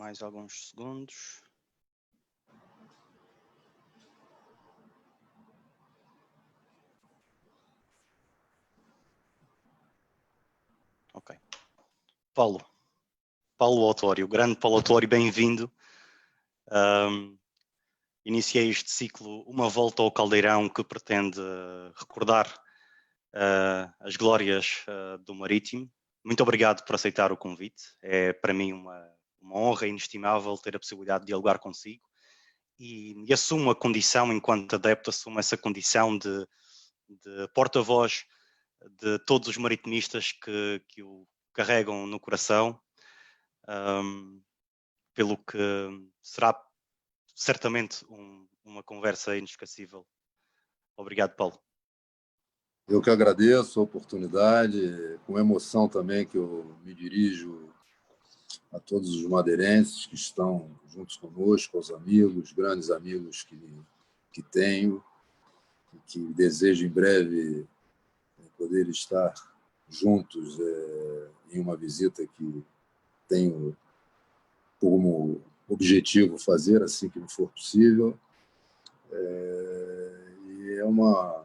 Mais alguns segundos. Ok. Paulo Autório, grande Paulo Autório, bem-vindo. Iniciei este ciclo Uma Volta ao Caldeirão, que pretende recordar as glórias do Marítimo. Muito obrigado por aceitar o convite. É para mim uma honra inestimável ter a possibilidade de dialogar consigo e assumo a condição, enquanto adepto, assumo essa condição de porta-voz de todos os maritimistas que o carregam no coração, pelo que será certamente uma conversa inesquecível. Obrigado, Paulo. Eu que agradeço a oportunidade, com emoção também que eu me dirijo a todos os madeirenses que estão juntos conosco, aos amigos, grandes amigos que tenho, e que desejo em breve poder estar juntos em uma visita que tenho como objetivo fazer assim que for possível. E é uma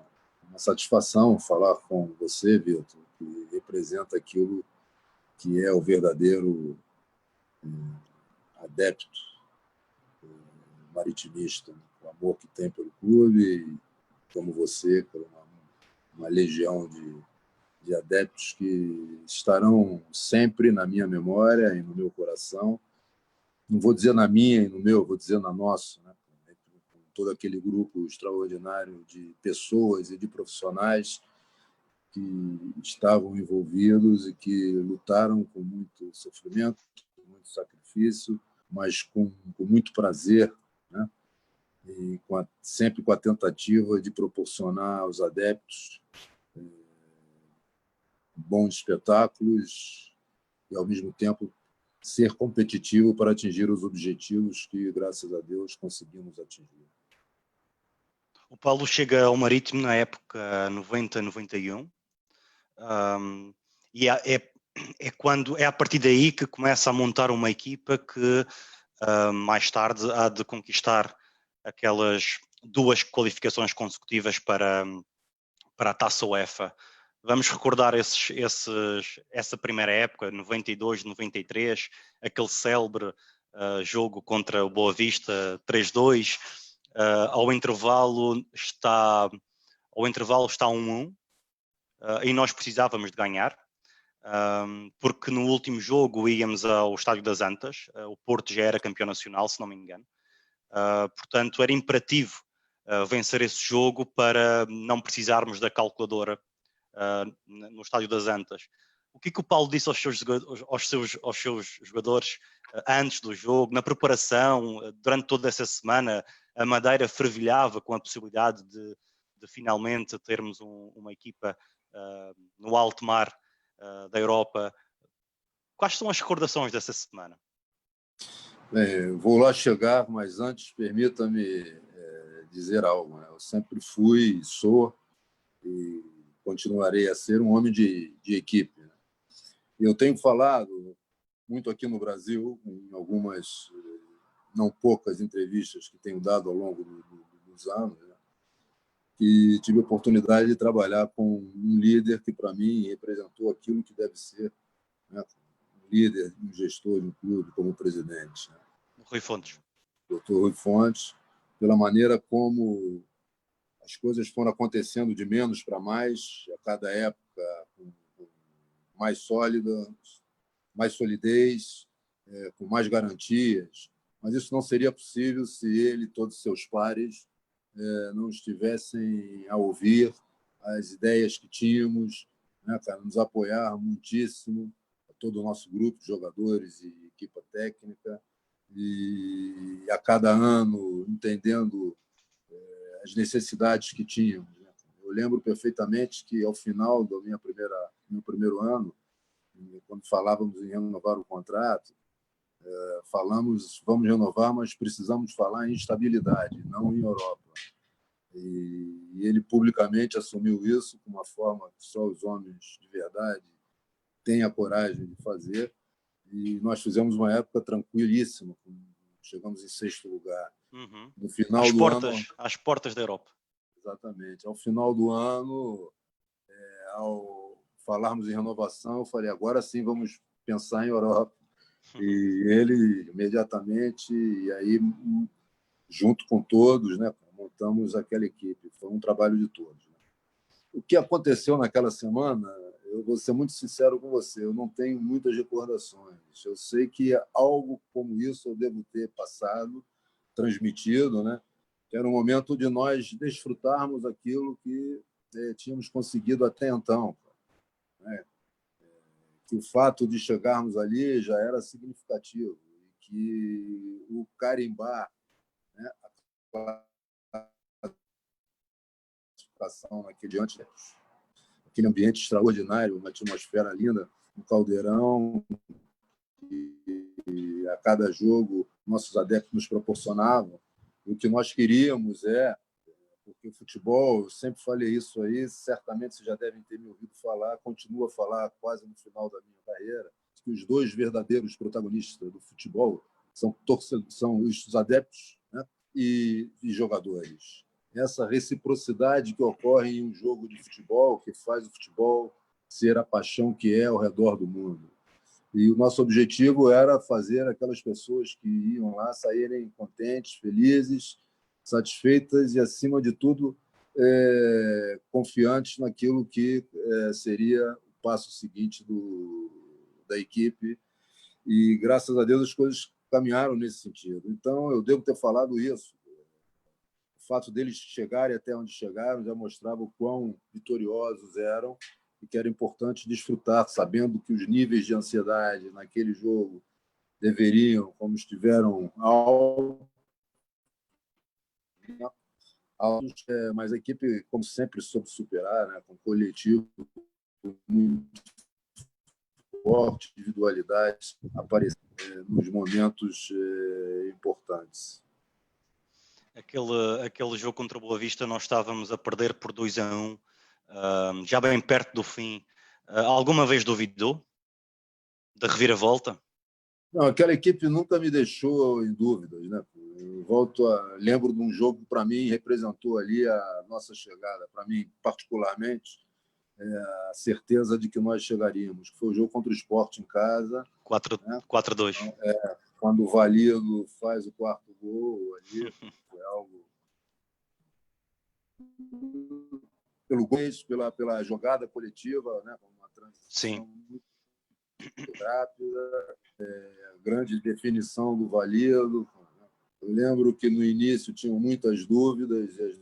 satisfação falar com você, Vitor, que representa aquilo que é o verdadeiro adepto maritimista, o amor que tem pelo clube, e como você, por uma legião de adeptos que estarão sempre na minha memória e no meu coração. Não vou dizer na minha e no meu, vou dizer na nossa, né? Com todo aquele grupo extraordinário de pessoas e de profissionais que estavam envolvidos e que lutaram com muito sofrimento, com muito sacrifício, mas com muito prazer, né? E sempre com a tentativa de proporcionar aos adeptos bons espetáculos e, ao mesmo tempo, ser competitivo para atingir os objetivos que, graças a Deus, conseguimos atingir. O Paulo chega ao Marítimo na época 90-91, e é a partir daí que começa a montar uma equipa que mais tarde há de conquistar aquelas 2 qualificações consecutivas para a Taça UEFA. Vamos recordar essa primeira época, 92-93, aquele célebre jogo contra o Boa Vista, 3-2. Ao intervalo está 1-1, e nós precisávamos de ganhar, porque no último jogo íamos ao Estádio das Antas, o Porto já era campeão nacional, se não me engano. Portanto, era imperativo vencer esse jogo para não precisarmos da calculadora no Estádio das Antas. O que o Paulo disse aos seus jogadores antes do jogo, na preparação, durante toda essa semana? A Madeira fervilhava com a possibilidade de finalmente termos uma equipa no alto mar da Europa. Quais são as recordações dessa semana? Bem, vou lá chegar, mas antes permita-me dizer algo, né? Eu sempre fui, sou e continuarei a ser um homem de equipe, né? Eu tenho falado muito aqui no Brasil, em algumas, não poucas entrevistas que tenho dado ao longo dos anos, né? Que tive a oportunidade de trabalhar com um líder que, para mim, representou aquilo que deve ser, né? Um líder, um gestor de um clube como presidente, né? Rui Fontes. Dr. Rui Fontes, pela maneira como as coisas foram acontecendo de menos para mais, a cada época com mais sólida, mais solidez, com mais garantias. Mas isso não seria possível se ele e todos os seus pares não estivessem a ouvir as ideias que tínhamos, né, cara, nos apoiar muitíssimo, a todo o nosso grupo de jogadores e equipa técnica, e a cada ano entendendo as necessidades que tínhamos, né? Eu lembro perfeitamente que, ao final do meu primeiro ano, quando falávamos em renovar o contrato, falamos, vamos renovar, mas precisamos falar em estabilidade, não em Europa. E ele publicamente assumiu isso com uma forma que só os homens de verdade têm a coragem de fazer. e nós fizemos uma época tranquilíssima, chegamos em 6º lugar. No final do ano, às portas da Europa. Exatamente. Ao final do ano, ao falarmos em renovação, eu falei, agora sim vamos pensar em Europa. E ele imediatamente, e aí junto com todos, né, montamos aquela equipe. Foi um trabalho de todos. Né? O que aconteceu naquela semana, eu vou ser muito sincero com você, eu não tenho muitas recordações. Eu sei que algo como isso eu devo ter passado, transmitido, né? Que era um momento de nós desfrutarmos aquilo que tínhamos conseguido até então. Né? Que o fato de chegarmos ali já era significativo, e que o carimbar, né, a classificação aquele ambiente extraordinário, uma atmosfera linda, um caldeirão, e a cada jogo nossos adeptos nos proporcionavam. E o que nós queríamos porque o futebol, eu sempre falei isso aí, certamente vocês já devem ter me ouvido falar, continuo a falar quase no final da minha carreira, que os dois verdadeiros protagonistas do futebol são os adeptos, né, e jogadores. Essa reciprocidade que ocorre em um jogo de futebol, que faz o futebol ser a paixão que é ao redor do mundo. E o nosso objetivo era fazer aquelas pessoas que iam lá saírem contentes, felizes, satisfeitas e, acima de tudo, confiantes naquilo que seria o passo seguinte da equipe. E, graças a Deus, as coisas caminharam nesse sentido. Então, eu devo ter falado isso. O fato deles chegarem até onde chegaram já mostrava o quão vitoriosos eram e que era importante desfrutar, sabendo que os níveis de ansiedade naquele jogo deveriam, como estiveram, mas a equipe, como sempre, soube superar, né, com um coletivo muito forte, individualidades aparecendo nos momentos importantes. Aquele jogo contra o Boa Vista, nós estávamos a perder por 2-1, já bem perto do fim. Alguma vez duvidou da reviravolta? Não, aquela equipe nunca me deixou em dúvidas, né? Lembro de um jogo que, para mim, representou ali a nossa chegada. Para mim, particularmente, a certeza de que nós chegaríamos. Foi o jogo contra o Sport em casa. 4-2. Então, quando o Valido faz o 4º gol ali, foi algo... pela jogada coletiva, né? Uma transição muito rápida, grande definição do Valido. Eu lembro que no início tinham muitas dúvidas, e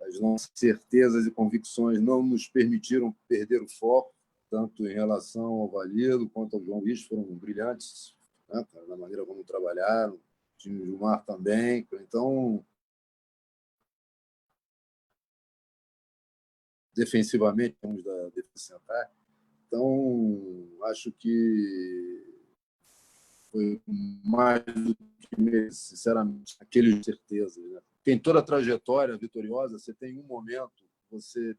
as nossas certezas e convicções não nos permitiram perder o foco, tanto em relação ao Valido quanto ao João Luís, foram brilhantes, né, na maneira como trabalharam, o time Gilmar também. Então, defensivamente, temos da defesa central. Então, acho que foi mais do que, sinceramente, aqueles certezas. Né? Em toda a trajetória vitoriosa, você tem um momento, você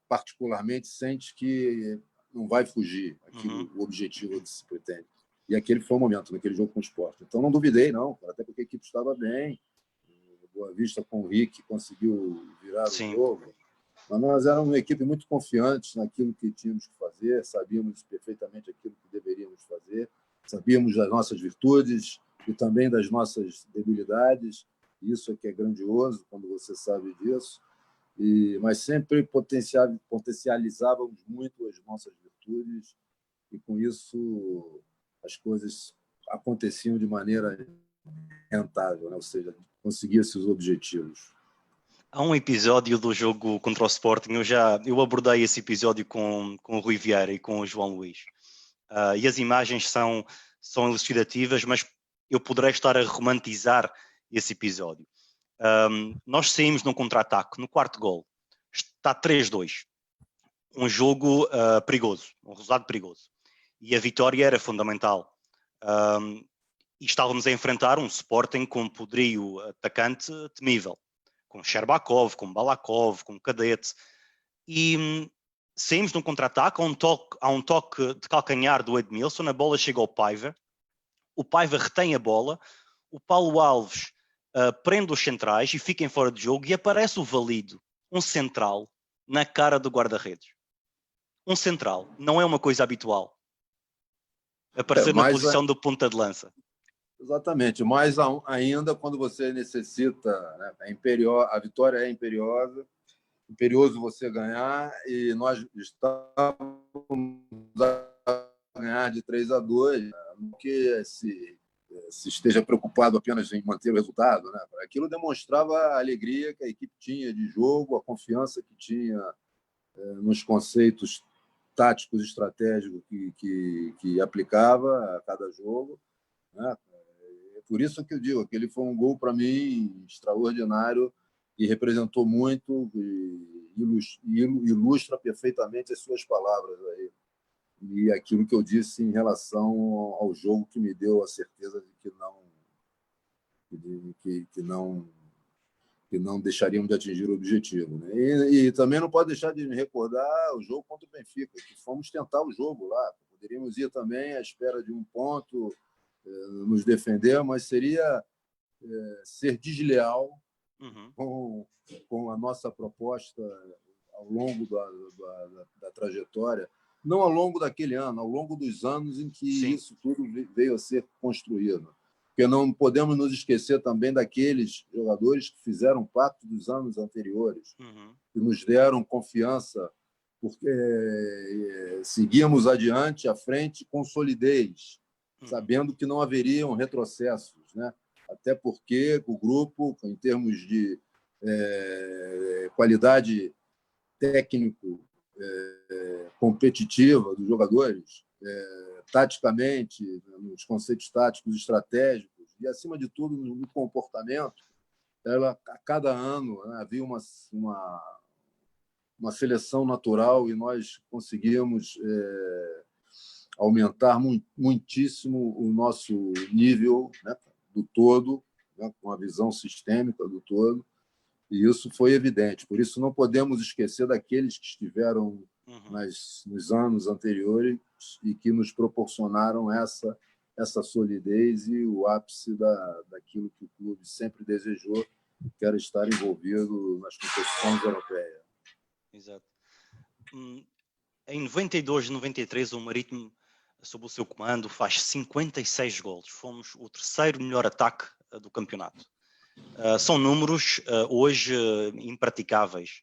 particularmente sente que não vai fugir aquilo, o objetivo que se pretende. E aquele foi o momento, naquele jogo com o Sport. Então, não duvidei, não, até porque a equipe estava bem. Boa Vista com o Rick conseguiu virar o jogo. Mas nós éramos uma equipe muito confiante naquilo que tínhamos que fazer, sabíamos perfeitamente aquilo que deveríamos fazer, sabíamos das nossas virtudes e também das nossas debilidades. Isso é que é grandioso, quando você sabe disso. Mas sempre potencializávamos muito as nossas virtudes e, com isso, as coisas aconteciam de maneira rentável, né? Ou seja, conseguia-se os objetivos. Há um episódio do jogo contra o Sporting, eu abordei esse episódio com o Rui Vieira e com o João Luís. E as imagens são elucidativas, mas eu poderei estar a romantizar esse episódio. Nós saímos num contra-ataque, no 4º gol. Está 3-2. Um jogo perigoso, um resultado perigoso. E a vitória era fundamental. E estávamos a enfrentar um Sporting com um poderio atacante temível. Com Sherbakov, com Balakov, com Cadete. E saímos num contra-ataque, há um toque de calcanhar do Edmilson, a bola chega ao Paiva, o Paiva retém a bola, o Paulo Alves prende os centrais e fica em fora de jogo e aparece o Valido, um central, na cara do guarda-redes. Um central, não é uma coisa habitual. Aparecer na posição do ponta de lança. Exatamente, mais ainda quando você necessita, né, a vitória é imperiosa, imperioso você ganhar, e nós estávamos a ganhar de 3-2, não que se esteja preocupado apenas em manter o resultado, né? Aquilo demonstrava a alegria que a equipe tinha de jogo, a confiança que tinha nos conceitos táticos e estratégicos que aplicava a cada jogo, né? Por isso que eu digo, aquele foi um gol, para mim, extraordinário e representou muito e ilustra perfeitamente as suas palavras aí. E aquilo que eu disse em relação ao jogo, que me deu a certeza de que não deixariam de atingir o objetivo, né? E também não pode deixar de me recordar o jogo contra o Benfica, que fomos tentar o jogo lá. Poderíamos ir também à espera de um ponto, nos defender, mas seria ser desleal com a nossa proposta ao longo da trajetória, não ao longo daquele ano, ao longo dos anos em que Sim. isso tudo veio a ser construído. Porque não podemos nos esquecer também daqueles jogadores que fizeram parte dos anos anteriores, que nos deram confiança, porque seguíamos adiante, à frente, com solidez, sabendo que não haveriam retrocessos, né? Até porque o grupo, em termos de qualidade técnico, competitiva dos jogadores, taticamente, nos conceitos táticos estratégicos e, acima de tudo, no comportamento, a cada ano, né, havia uma seleção natural e nós conseguíamos aumentar muitíssimo o nosso nível, né, do todo, né, com a visão sistêmica do todo, e isso foi evidente. Por isso, não podemos esquecer daqueles que estiveram nos anos anteriores e que nos proporcionaram essa solidez e o ápice daquilo que o clube sempre desejou, que era estar envolvido nas competições europeias. Exato. Em 92, 93, o Marítimo, sob o seu comando, faz 56 golos. Fomos o terceiro melhor ataque do campeonato. São números hoje impraticáveis.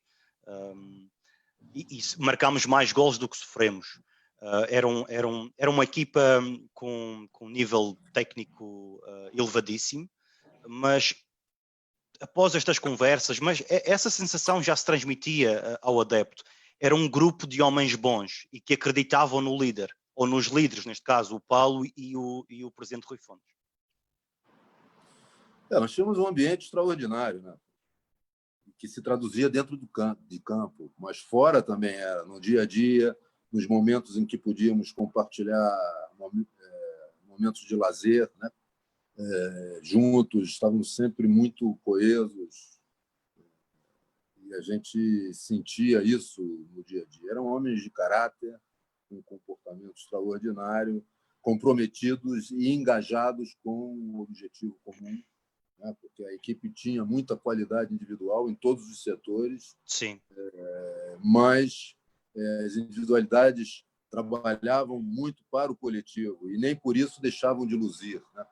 E marcámos mais golos do que sofremos. Era uma equipa com um nível técnico elevadíssimo, mas após estas conversas, mas essa sensação já se transmitia ao adepto. Era um grupo de homens bons e que acreditavam no líder, ou nos líderes, neste caso, o Paulo e o presidente Rui Fontes. Nós tínhamos um ambiente extraordinário, né? Que se traduzia dentro de campo, mas fora também era, no dia a dia, nos momentos em que podíamos compartilhar momentos de lazer, né? Juntos, estávamos sempre muito coesos, e a gente sentia isso no dia a dia. Eram homens de caráter, com um comportamento extraordinário, comprometidos e engajados com um objetivo comum, né? Porque a equipe tinha muita qualidade individual em todos os setores. Sim. Mas as individualidades trabalhavam muito para o coletivo e nem por isso deixavam de luzir, né?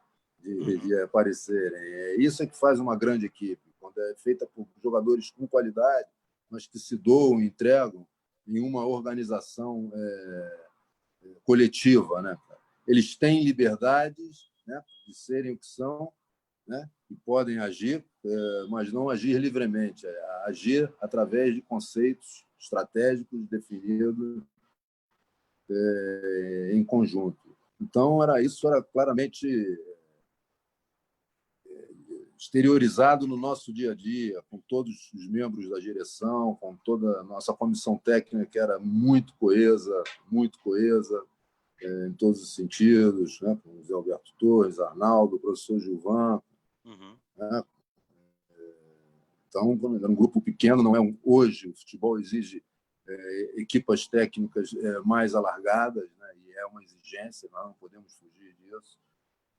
de aparecerem. Isso é que faz uma grande equipe, quando é feita por jogadores com qualidade, mas que se doam, entregam em uma organização coletiva, né? Eles têm liberdades, né, de serem o que são, né, e podem agir, mas não agir livremente, agir através de conceitos estratégicos definidos em conjunto. Então, isso era claramente exteriorizado no nosso dia a dia, com todos os membros da direção, com toda a nossa comissão técnica, que era muito coesa em todos os sentidos, né? Com o Zé Alberto Torres, Arnaldo, o professor Gilvan. Né? Então, era um grupo pequeno, não é hoje. O futebol exige equipas técnicas mais alargadas, né? E é uma exigência, nós não podemos fugir disso.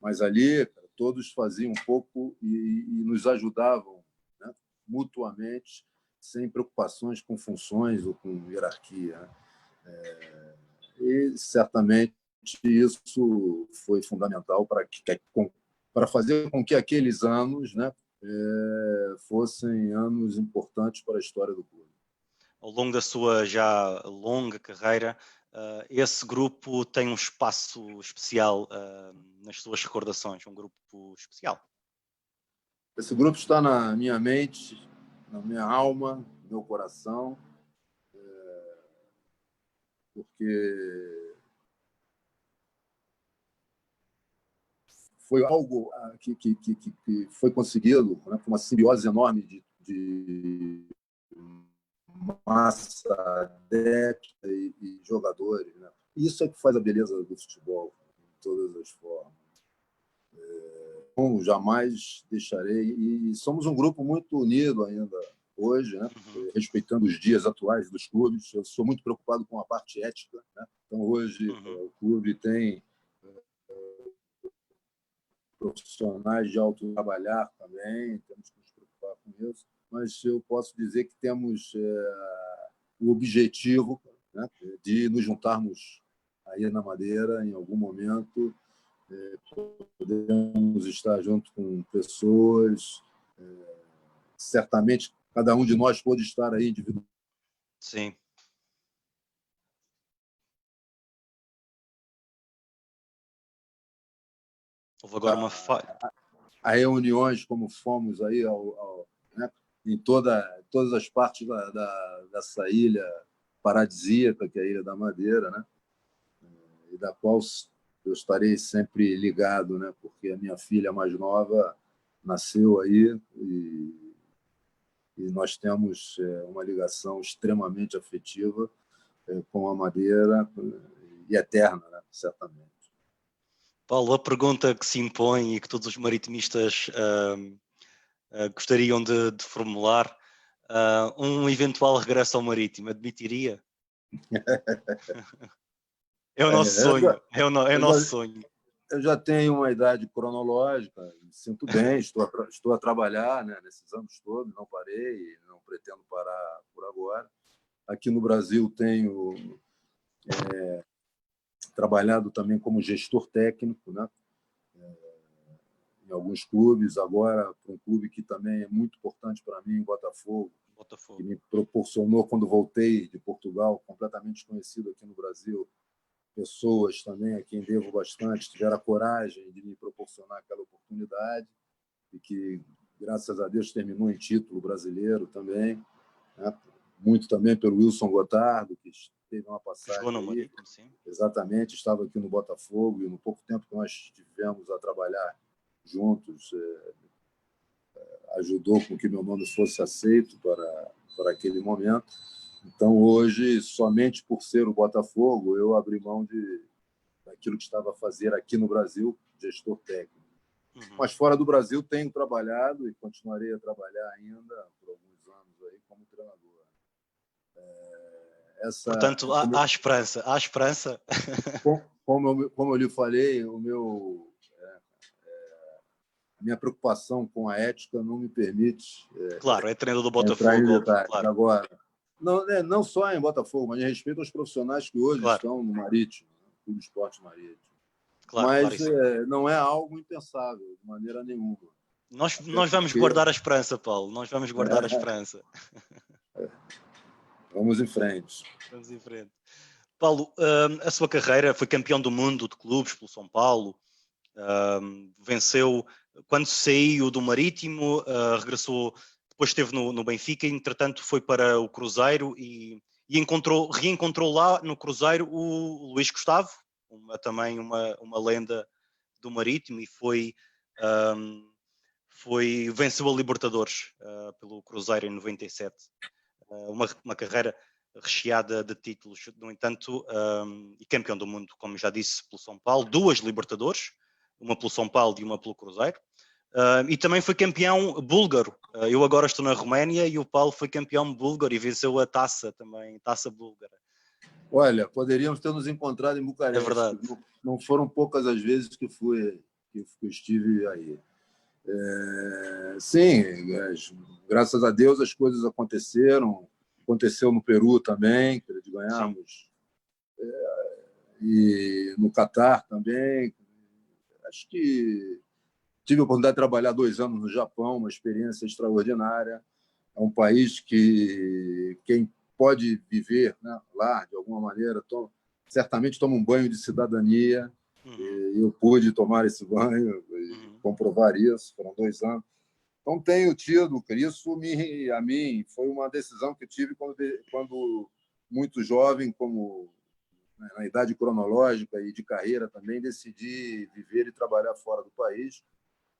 Mas ali, cara, todos faziam um pouco e nos ajudavam, né? Mutuamente, sem preocupações com funções ou com hierarquia, né? E certamente isso foi fundamental para fazer com que aqueles anos, né, fossem anos importantes para a história do clube. Ao longo da sua já longa carreira, esse grupo tem um espaço especial nas suas recordações, um grupo especial. Esse grupo está na minha mente, na minha alma, no meu coração, porque foi algo que foi conseguido, né, com uma simbiose enorme de massa adepta e jogadores, né? Isso é que faz a beleza do futebol, de todas as formas. Jamais deixarei, e somos um grupo muito unido ainda hoje, né? Respeitando os dias atuais dos clubes. Eu sou muito preocupado com a parte ética, né? Então hoje o clube tem profissionais de alto trabalhar também, temos que nos preocupar com isso, mas eu posso dizer que temos o objetivo, né, de nos juntarmos aí na Madeira em algum momento, podemos estar junto com pessoas, certamente cada um de nós pode estar aí individualmente. Sim. Houve agora uma falha. A reuniões como fomos aí né, em todas as partes dessa ilha paradisíaca, que é a Ilha da Madeira, né? E da qual eu estarei sempre ligado, né? Porque a minha filha mais nova nasceu aí e nós temos uma ligação extremamente afetiva com a Madeira e eterna, né? Certamente. Paulo, a pergunta que se impõe e que todos os maritimistas gostariam de formular, um eventual regresso ao Marítimo, admitiria? É o nosso sonho, é o nosso sonho. Eu já tenho uma idade cronológica, me sinto bem, estou a trabalhar, né, nesses anos todos, não parei, não pretendo parar por agora. Aqui no Brasil tenho trabalhado também como gestor técnico, né, em alguns clubes, agora para um clube que também é muito importante para mim, o Botafogo, que me proporcionou, quando voltei de Portugal, completamente desconhecido aqui no Brasil, pessoas também a quem devo bastante, tiveram a coragem de me proporcionar aquela oportunidade e que, graças a Deus, terminou em título brasileiro também, né? Muito também pelo Wilson Gotardo, que teve uma passagem Jogou no aí, Marítimo, sim. exatamente, estava aqui no Botafogo e no pouco tempo que nós tivemos a trabalhar juntos, ajudou com que meu nome fosse aceito para aquele momento. Então, hoje, somente por ser o Botafogo, eu abri mão daquilo que estava a fazer aqui no Brasil, gestor técnico. Mas fora do Brasil, tenho trabalhado e continuarei a trabalhar ainda por alguns anos aí como treinador. Portanto, há esperança. Há esperança. Como eu lhe falei, a minha preocupação com a ética não me permite claro, é treinador do entrar em Botafogo, detalhes. claro. Agora, não só em Botafogo, mas em respeito aos profissionais que hoje estão no Marítimo, no Clube Esporte Marítimo. Claro, mas claro, não é algo impensável, de maneira nenhuma. Nós vamos guardar a esperança, Paulo. Nós vamos guardar a esperança. Vamos em frente. Vamos em frente. Paulo, a sua carreira foi campeão do mundo de clubes pelo São Paulo. Venceu quando saiu do Marítimo, regressou, depois esteve no Benfica, entretanto foi para o Cruzeiro e reencontrou lá no Cruzeiro o Luís Gustavo, também uma lenda do Marítimo, e venceu a Libertadores pelo Cruzeiro em 97. Uma carreira recheada de títulos, no entanto, e campeão do mundo, como já disse, pelo São Paulo, 2 Libertadores, uma pelo São Paulo e uma pelo Cruzeiro. E também foi campeão búlgaro. Eu agora estou na Roménia e o Paulo foi campeão búlgaro e venceu a taça também, taça búlgara. Olha, poderíamos ter nos encontrado em É Bucareste. verdade. Não foram poucas as vezes que eu estive aí. Sim, graças a Deus as coisas aconteceram. Aconteceu no Peru também, que ganhamos, e no Catar também. Acho que tive a oportunidade de trabalhar 2 anos no Japão, uma experiência extraordinária. É um país que quem pode viver, né, lá, de alguma maneira, certamente toma um banho de cidadania. Eu pude tomar esse banho e comprovar isso. Foram 2 anos. Então, tenho tido, isso a mim foi uma decisão que tive quando muito jovem, como, né, na idade cronológica e de carreira também, decidi viver e trabalhar fora do país,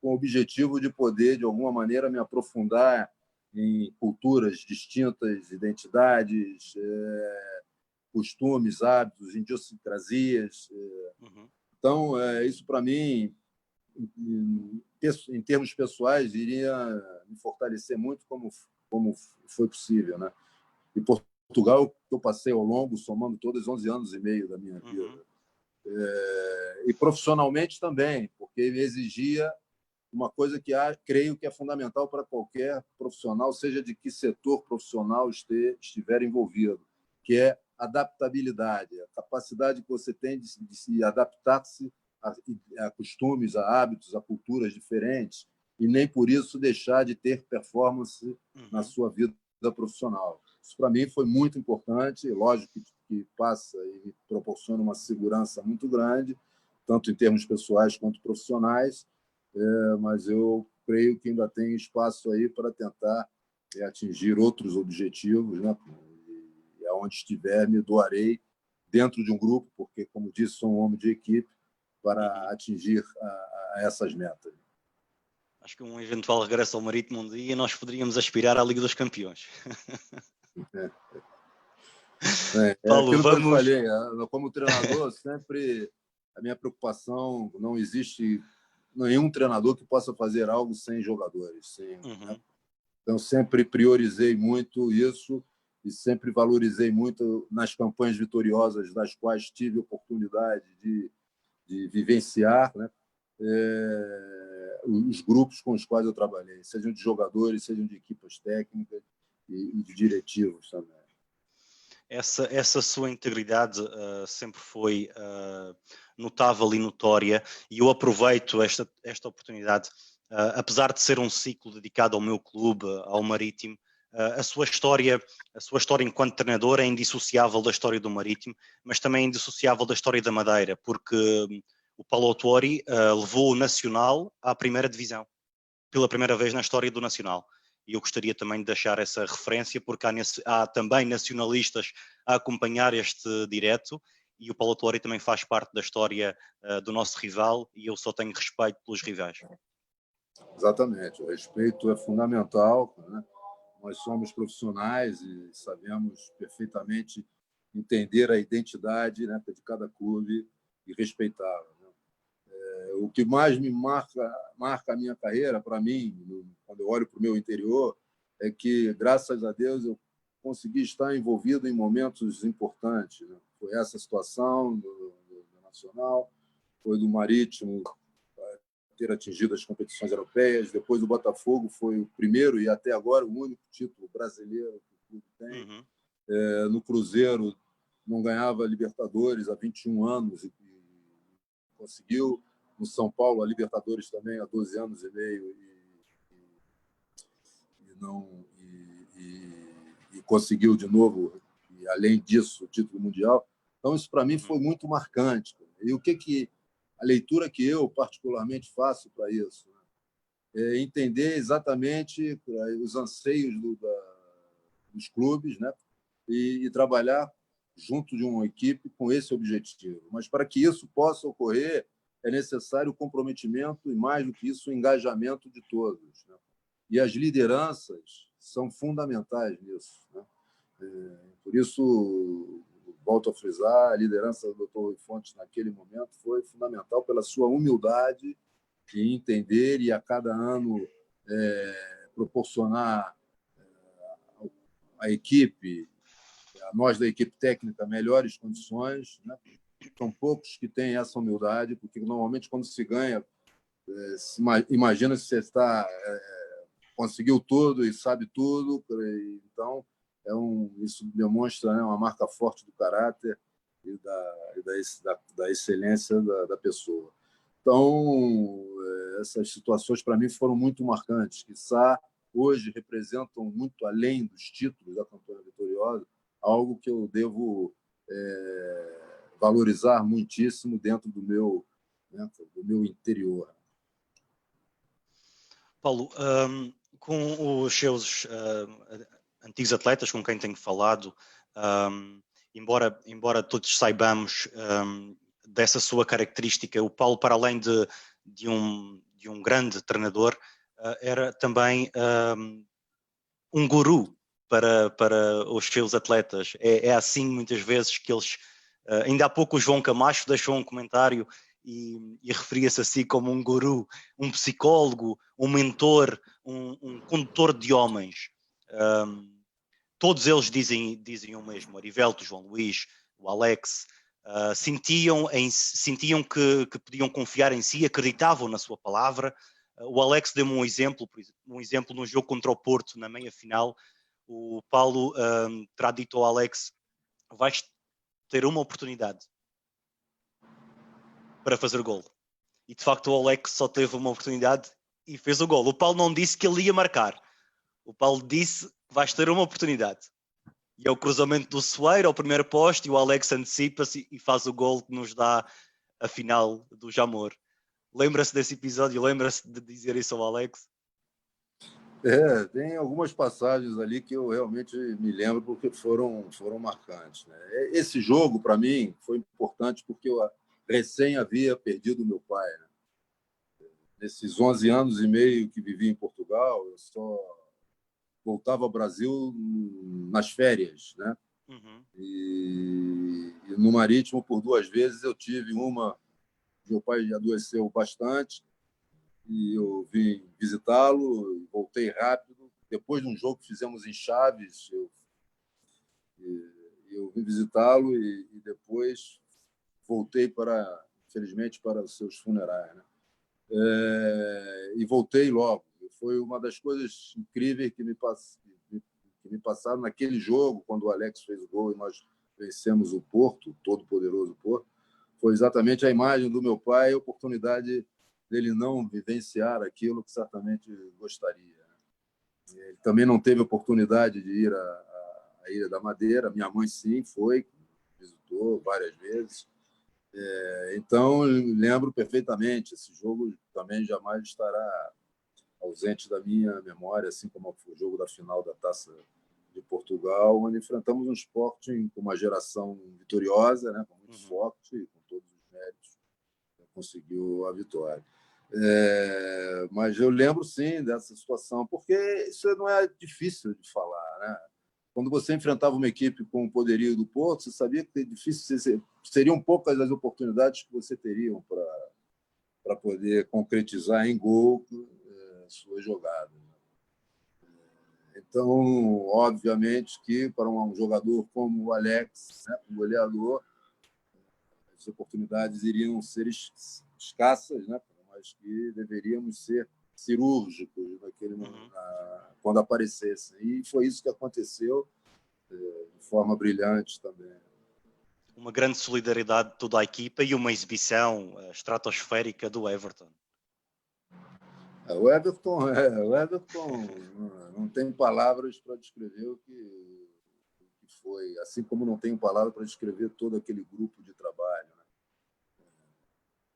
com o objetivo de poder, de alguma maneira, me aprofundar em culturas distintas, identidades, costumes, hábitos, idiosincrasias. Então, isso, para mim, em termos pessoais, iria me fortalecer muito como foi possível, né? E Portugal, que eu passei ao longo, somando todos 11 anos e meio da minha vida. E profissionalmente também, porque ele exigia uma coisa que creio que é fundamental para qualquer profissional, seja de que setor profissional estiver envolvido, que é adaptabilidade, a capacidade que você tem de se adaptar-se a costumes, a hábitos, a culturas diferentes, e nem por isso deixar de ter performance na sua vida profissional. Isso, para mim, foi muito importante. Lógico que passa e me proporciona uma segurança muito grande, tanto em termos pessoais quanto profissionais, mas eu creio que ainda tem espaço aí para tentar atingir outros objetivos, né? E aonde estiver, me doarei dentro de um grupo, porque, como disse, sou um homem de equipe, para atingir a essas metas. Acho que um eventual regresso ao Marítimo um dia nós poderíamos aspirar à Liga dos Campeões. Paulo, Aquilo que eu vamos... falei, como treinador, sempre a minha preocupação, não existe nenhum treinador que possa fazer algo sem jogadores. Né? Então, sempre priorizei muito isso e sempre valorizei muito nas campanhas vitoriosas das quais tive oportunidade de vivenciar, né? Os grupos com os quais eu trabalhei, sejam de jogadores, sejam de equipes técnicas e de diretivos também. Essa sua integridade sempre foi notável e notória, e eu aproveito esta oportunidade, apesar de ser um ciclo dedicado ao meu clube, ao Marítimo, a sua história enquanto treinador é indissociável da história do Marítimo, mas também é indissociável da história da Madeira, porque o Paulo Autuori levou o Nacional à primeira divisão, pela primeira vez na história do Nacional. E eu gostaria também de deixar essa referência, porque há também nacionalistas a acompanhar este direto, e o Paulo Autuori também faz parte da história do nosso rival, e eu só tenho respeito pelos rivais. Exatamente, o respeito é fundamental, né? Nós somos profissionais e sabemos perfeitamente entender a identidade, né, de cada clube e respeitá-la. Né? O que mais me marca a minha carreira, para mim, quando eu olho para o meu interior, é que, graças a Deus, eu consegui estar envolvido em momentos importantes. Né? Foi essa situação do Nacional, foi do Marítimo ter atingido as competições europeias, depois o Botafogo foi o primeiro e até agora o único título brasileiro que o clube tem. No Cruzeiro não ganhava Libertadores há 21 anos e conseguiu. No São Paulo, a Libertadores também há 12 anos e meio e conseguiu de novo, e além disso, o título mundial. Então, isso para mim foi muito marcante. E a leitura que eu particularmente faço para isso, né? É entender exatamente os anseios dos clubes, né? E trabalhar junto de uma equipe com esse objetivo. Mas para que isso possa ocorrer, é necessário o comprometimento e, mais do que isso, o engajamento de todos, né? E as lideranças são fundamentais nisso, né? Por isso, volto a frisar, a liderança do Dr. Rui Fontes naquele momento foi fundamental pela sua humildade e entender e a cada ano proporcionar à equipe, a nós da equipe técnica, melhores condições, né? São poucos que têm essa humildade, porque normalmente quando se ganha, imagina se você conseguiu tudo e sabe tudo, então isso demonstra, né, uma marca forte do caráter e da excelência da pessoa. Então, essas situações para mim foram muito marcantes, que hoje representam muito além dos títulos da campanha vitoriosa, algo que eu devo valorizar muitíssimo dentro do meu interior. Paulo, com os seus antigos atletas com quem tenho falado, embora todos saibamos dessa sua característica, o Paulo, para além de um grande treinador, era também um guru para os seus atletas. É assim muitas vezes que eles... ainda há pouco o João Camacho deixou um comentário e referia-se a si como um guru, um psicólogo, um mentor, um condutor de homens. Todos eles dizem o mesmo. Arivelto, João Luís, o Alex, sentiam que podiam confiar em si, acreditavam na sua palavra. O Alex deu-me um exemplo no jogo contra o Porto, na meia-final. O Paulo terá dito ao Alex: vais ter uma oportunidade para fazer o gol. E de facto o Alex só teve uma oportunidade e fez o gol. O Paulo não disse que ele ia marcar. O Paulo disse que vais ter uma oportunidade. E é o cruzamento do Soeiro ao primeiro poste e o Alex antecipa-se e faz o gol que nos dá a final do Jamor. Lembra-se desse episódio? Lembra-se de dizer isso ao Alex? Tem algumas passagens ali que eu realmente me lembro porque foram marcantes, né? Esse jogo, para mim, foi importante porque eu recém havia perdido meu pai, né? Nesses 11 anos e meio que vivi em Portugal, eu só voltava ao Brasil nas férias, né? Uhum. E no Marítimo, por 2 vezes, eu tive uma... Meu pai adoeceu bastante e eu vim visitá-lo, voltei rápido. Depois de um jogo que fizemos em Chaves, eu vim visitá-lo e depois voltei infelizmente, para os seus funerais, né? E voltei logo. Foi uma das coisas incríveis que me passaram naquele jogo, quando o Alex fez o gol e nós vencemos o Porto, o todo-poderoso Porto. Foi exatamente a imagem do meu pai, a oportunidade dele não vivenciar aquilo que certamente gostaria. Ele também não teve oportunidade de ir à Ilha da Madeira. Minha mãe, sim, foi, visitou várias vezes. Então, lembro perfeitamente. Esse jogo também jamais estará ausente da minha memória, assim como o jogo da final da Taça de Portugal, onde enfrentamos um Sporting com uma geração vitoriosa, né, com muito forte e com todos os méritos, conseguiu a vitória. Mas eu lembro, sim, dessa situação, porque isso não é difícil de falar, né? Quando você enfrentava uma equipe com o poderio do Porto, você sabia que seriam poucas as oportunidades que você teria para poder concretizar em gol sua jogada. Então, obviamente que para um jogador como o Alex, né, um goleador, as oportunidades iriam ser escassas, né, mas que deveríamos ser cirúrgicos quando aparecessem. E foi isso que aconteceu de forma brilhante também. Uma grande solidariedade de toda a equipa e uma exibição estratosférica do Everton. O Everton não tem palavras para descrever o que foi, assim como não tenho palavras para descrever todo aquele grupo de trabalho, né?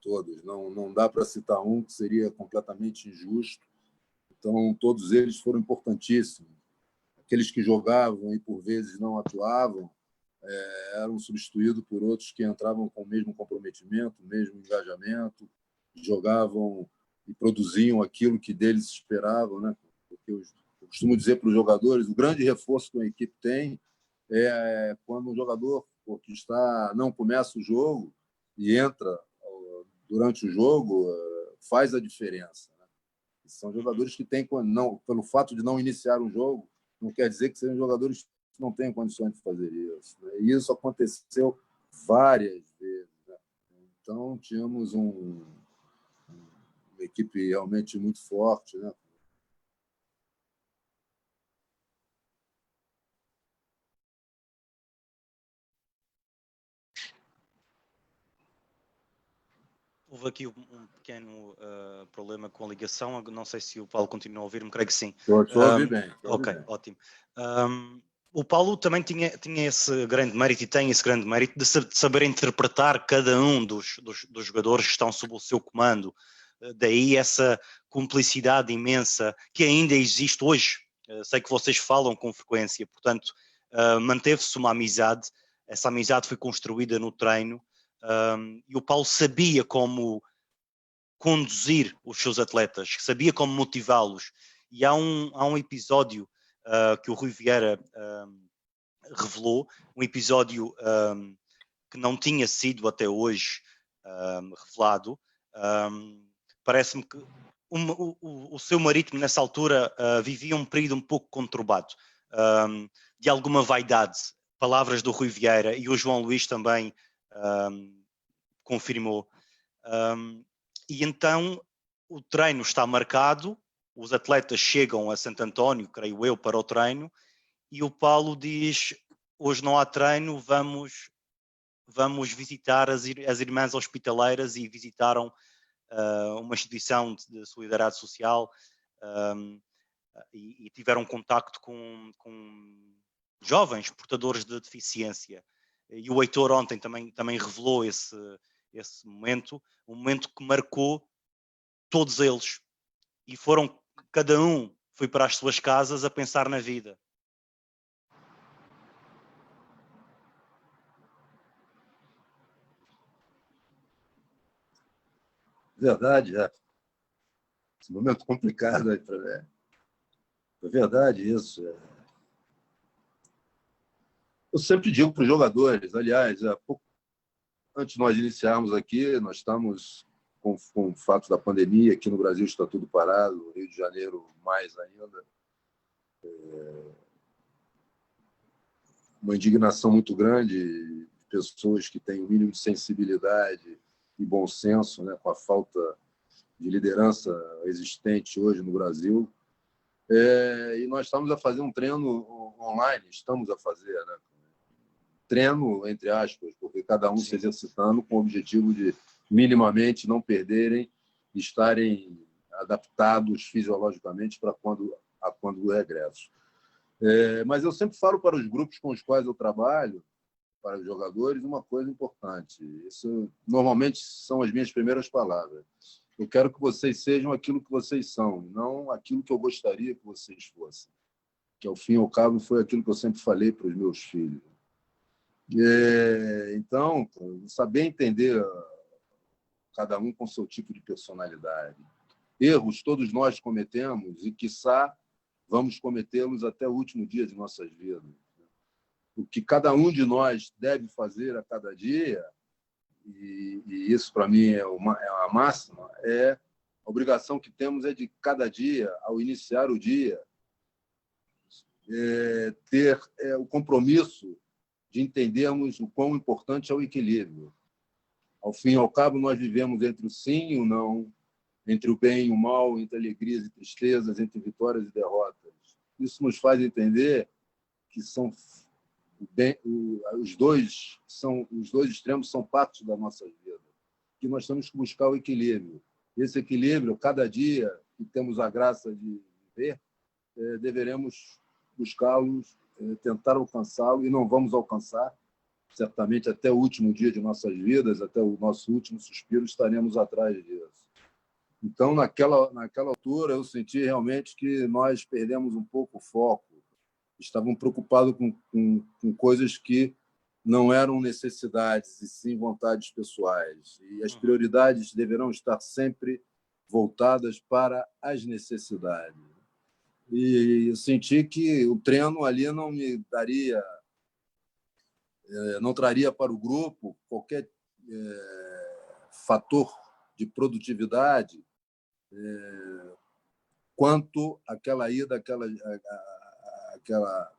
Todos, não dá para citar um que seria completamente injusto. Então, todos eles foram importantíssimos. Aqueles que jogavam e, por vezes, não atuavam, eram substituídos por outros que entravam com o mesmo comprometimento, o mesmo engajamento, jogavam e produziam aquilo que deles esperavam, né? Porque eu costumo dizer para os jogadores, o grande reforço que a equipe tem é quando um jogador que não começa o jogo e entra durante o jogo faz a diferença, né? São jogadores que têm, não, pelo fato de não iniciar um jogo, não quer dizer que sejam jogadores que não tenham condições de fazer isso, né? E isso aconteceu várias vezes, né? Então, tínhamos uma equipe realmente muito forte, né? Houve aqui um pequeno problema com a ligação. Não sei se o Paulo continua a ouvir-me, creio que sim. Estou a ouvir bem. Ok, ótimo. O Paulo também tinha esse grande mérito e tem esse grande mérito de saber interpretar cada um dos jogadores que estão sob o seu comando. Daí essa cumplicidade imensa que ainda existe hoje. Sei que vocês falam com frequência, portanto, manteve-se uma amizade. Essa amizade foi construída no treino. E o Paulo sabia como conduzir os seus atletas, sabia como motivá-los. E há um episódio que o Rui Vieira revelou, um episódio que não tinha sido até hoje revelado. Parece-me que o seu marido, nessa altura, vivia um período um pouco conturbado, de alguma vaidade. Palavras do Rui Vieira, e o João Luís também confirmou. E então o treino está marcado, os atletas chegam a Santo António, creio eu, para o treino, e o Paulo diz: hoje não há treino, vamos visitar as irmãs hospitaleiras, e visitaram uma instituição de solidariedade social, e tiveram contacto com jovens portadores de deficiência. E o Heitor ontem também revelou esse momento, um momento que marcou todos eles, e cada um foi para as suas casas a pensar na vida. Verdade, esse momento complicado aí para ver. É verdade isso. Eu sempre digo para os jogadores, aliás, antes de nós iniciarmos aqui, nós estamos com o fato da pandemia, aqui no Brasil está tudo parado, no Rio de Janeiro mais ainda. Uma indignação muito grande de pessoas que têm o mínimo de sensibilidade e bom senso, né, com a falta de liderança existente hoje no Brasil. E nós estamos a fazer um treino online, estamos a fazer, né? Treino, entre aspas, porque cada um se exercitando com o objetivo de minimamente não perderem, estarem adaptados fisiologicamente para quando o regresso. Mas eu sempre falo para os grupos com os quais eu trabalho, para os jogadores, uma coisa importante. Isso normalmente são as minhas primeiras palavras. Eu quero que vocês sejam aquilo que vocês são, não aquilo que eu gostaria que vocês fossem. Que, ao fim e ao cabo, foi aquilo que eu sempre falei para os meus filhos. Então, saber entender cada um com seu tipo de personalidade. Erros todos nós cometemos e, quiçá, vamos cometê-los até o último dia de nossas vidas. O que cada um de nós deve fazer a cada dia, e isso para mim é a máxima, a obrigação que temos é de cada dia, ao iniciar o dia, ter o compromisso de entendermos o quão importante é o equilíbrio. Ao fim e ao cabo, nós vivemos entre o sim e o não, entre o bem e o mal, entre alegrias e tristezas, entre vitórias e derrotas. Isso nos faz entender que os dois extremos são partes da nossa vida, que nós temos que buscar o equilíbrio. Esse equilíbrio, cada dia que temos a graça de viver, deveremos buscá-los, tentar alcançá-lo, e não vamos alcançar, certamente até o último dia de nossas vidas, até o nosso último suspiro, estaremos atrás disso. Então, naquela altura, eu senti realmente que nós perdemos um pouco o foco. Estavam preocupados com coisas que não eram necessidades, e sim vontades pessoais. E as prioridades deverão estar sempre voltadas para as necessidades. E eu senti que o treino ali não traria para o grupo qualquer fator de produtividade quanto aquela ida, aquela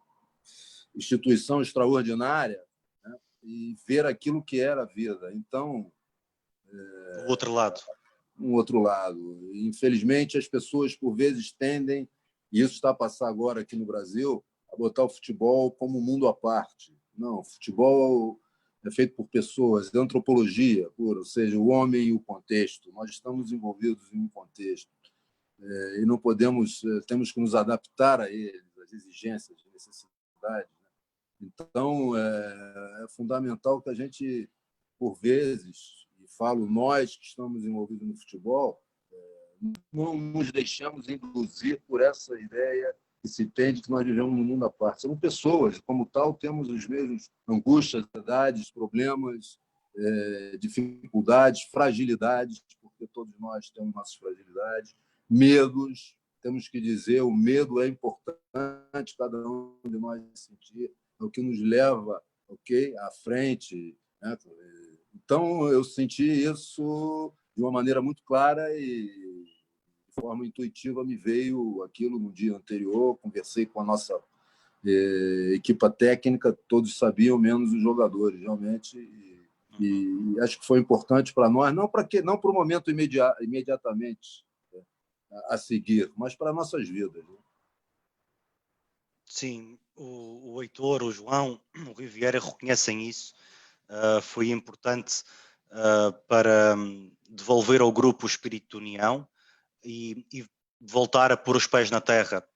instituição extraordinária, né? E ver aquilo que era a vida. Então, o outro lado. Um outro lado. Infelizmente, as pessoas, por vezes, tendem, e isso está a passar agora aqui no Brasil, a botar o futebol como um mundo à parte. Não, o futebol é feito por pessoas, é antropologia pura, ou seja, o homem e o contexto. Nós estamos envolvidos em um contexto e não podemos, temos que nos adaptar a ele, às exigências, às necessidades. Então, é fundamental que a gente, por vezes, e falo nós que estamos envolvidos no futebol, não nos deixamos induzir por essa ideia que se tem de que nós vivemos num mundo à parte. Somos pessoas, como tal, temos os mesmos angústias, ansiedades, problemas, dificuldades, fragilidades, porque todos nós temos nossas fragilidades, medos. Temos que dizer, o medo é importante, cada um de nós sentir, é o que nos leva, à frente, né? Então, eu senti isso de uma maneira muito clara e de forma intuitiva me veio aquilo no dia anterior, conversei com a nossa equipa técnica, todos sabiam, menos os jogadores, realmente, e acho que foi importante para nós, não para o momento imediatamente a seguir, mas para nossas vidas. Né? Sim, o Heitor, o João, o Rui Vieira reconhecem isso. Foi importante para devolver ao grupo o espírito de união e voltar a pôr os pés na terra.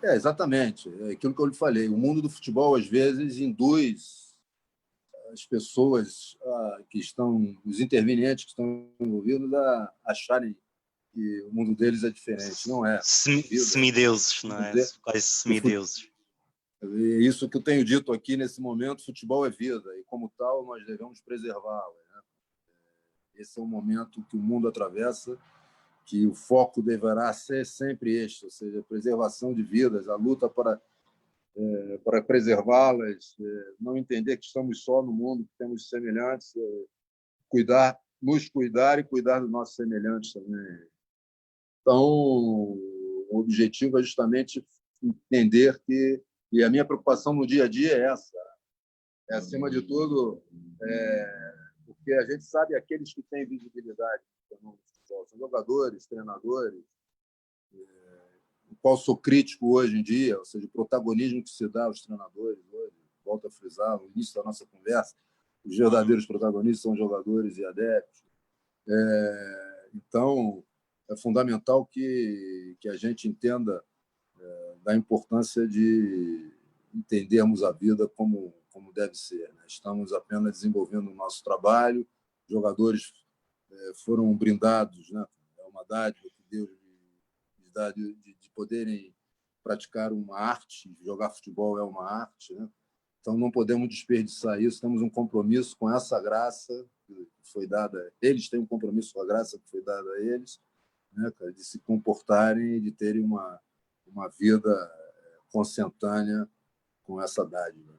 Exatamente. É aquilo que eu lhe falei. O mundo do futebol, às vezes, induz as pessoas que estão, os intervenientes que estão envolvidos, a acharem que o mundo deles é diferente. Não é. Semideuses, não é? Quase semideuses. É isso que eu tenho dito aqui nesse momento: futebol é vida, e como tal, nós devemos preservá-la. Né? Esse é um momento que o mundo atravessa, que o foco deverá ser sempre este, ou seja, a preservação de vidas, a luta para preservá-las, não entender que estamos só no mundo, que temos semelhantes, nos cuidar e cuidar dos nossos semelhantes também. Então, o objetivo é justamente entender que, e a minha preocupação no dia a dia é essa, acima de tudo, porque a gente sabe aqueles que têm visibilidade no futebol, são jogadores, treinadores, o qual sou crítico hoje em dia, ou seja, o protagonismo que se dá aos treinadores hoje, volto a frisar no início da nossa conversa, os verdadeiros protagonistas são jogadores e adeptos. Então, é fundamental que a gente entenda da importância de entendermos a vida como deve ser. Né? Estamos apenas desenvolvendo o nosso trabalho, jogadores foram brindados, né? É uma dádiva que Deus lhes dá de poderem praticar uma arte, jogar futebol é uma arte, né? Então não podemos desperdiçar isso, temos um compromisso com essa graça que foi dada, eles têm um compromisso com a graça que foi dada a eles, né, de se comportarem e de terem uma vida consentânea com essa dádiva.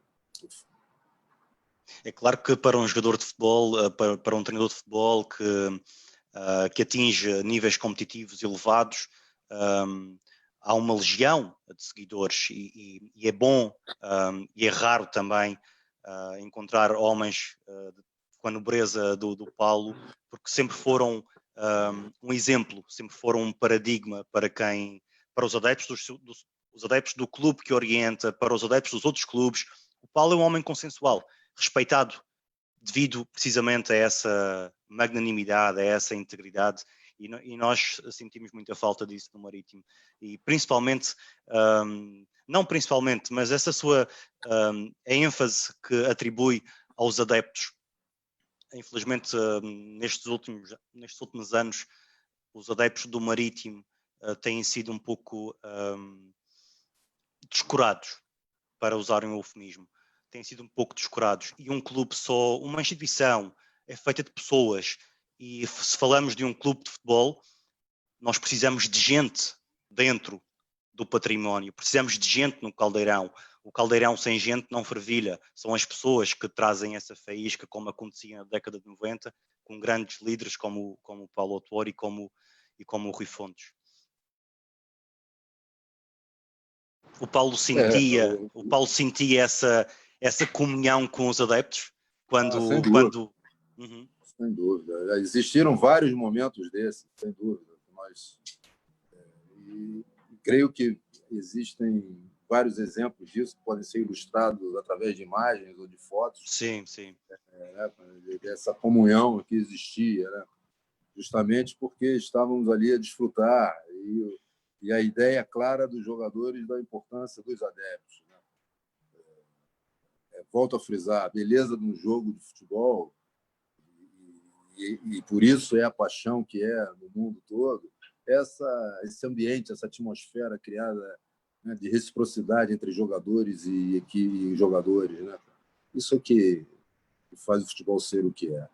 É claro que para um jogador de futebol, para um treinador de futebol que atinge níveis competitivos elevados, há uma legião de seguidores e é bom e é raro também encontrar homens com a nobreza do Paulo, porque sempre foram um exemplo, sempre foram um paradigma para os adeptos os adeptos do clube que orienta, para os adeptos dos outros clubes. O Paulo é um homem consensual, respeitado devido precisamente a essa magnanimidade, a essa integridade, e nós sentimos muita falta disso no Marítimo. E principalmente, não principalmente, mas essa sua a ênfase que atribui aos adeptos. Infelizmente, nestes últimos anos, os adeptos do Marítimo têm sido um pouco descurados, para usarem um eufemismo. Têm sido um pouco descurados. E um clube só, uma instituição, é feita de pessoas. E se falamos de um clube de futebol, nós precisamos de gente dentro do património. Precisamos de gente no caldeirão. O caldeirão sem gente não fervilha. São as pessoas que trazem essa faísca, como acontecia na década de 90, com grandes líderes como o Paulo Autuori e como o Rui Fontes. O Paulo sentia essa comunhão com os adeptos sem dúvida. Sem dúvida. Já existiram vários momentos desses, sem dúvida. E creio que existem vários exemplos disso que podem ser ilustrados através de imagens ou de fotos. Sim. Essa comunhão que existia, né? Justamente porque estávamos ali a desfrutar e a ideia clara dos jogadores da importância dos adeptos, né? Volto a frisar, a beleza de um jogo de futebol e por isso é a paixão que é no mundo todo, esse ambiente, essa atmosfera criada, né, de reciprocidade entre jogadores e jogadores, né? Isso é que faz o futebol ser o que é.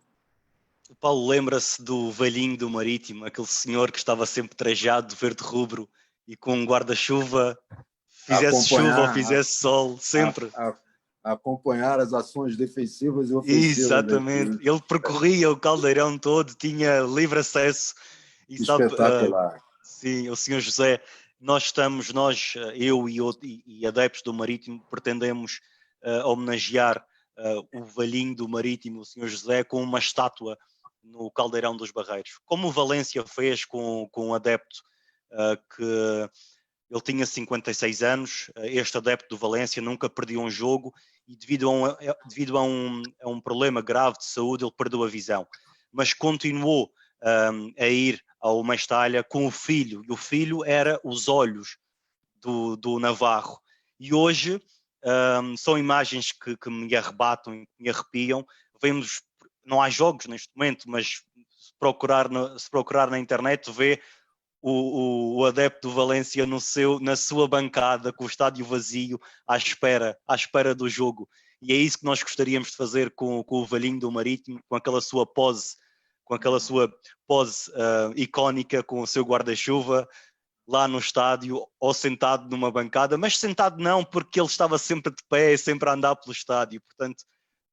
O Paulo lembra-se do velhinho do Marítimo, aquele senhor que estava sempre trajado de verde rubro e com um guarda-chuva, fizesse chuva ou fizesse sol, sempre. Acompanhar as ações defensivas e ofensivas. Exatamente. Ele percorria o caldeirão todo, tinha livre acesso. E espetacular. Sim, o Sr. José, eu e adeptos do Marítimo, pretendemos homenagear o velhinho do Marítimo, o Sr. José, com uma estátua no Caldeirão dos Barreiros. Como o Valência fez com um adepto que ele tinha 56 anos, este adepto do Valência nunca perdia um jogo e devido a um problema grave de saúde ele perdeu a visão, mas continuou a ir ao Mestalha com o filho, e o filho era os olhos do Navarro. E hoje são imagens que me arrebatam e me arrepiam. Vemos, não há jogos neste momento, mas se procurar na internet, vê o adepto do Valência na sua bancada, com o estádio vazio, à espera do jogo. E é isso que nós gostaríamos de fazer com o velhinho do Marítimo, com aquela sua pose icónica, com o seu guarda-chuva, lá no estádio, ou sentado numa bancada, mas sentado não, porque ele estava sempre de pé, sempre a andar pelo estádio. Portanto,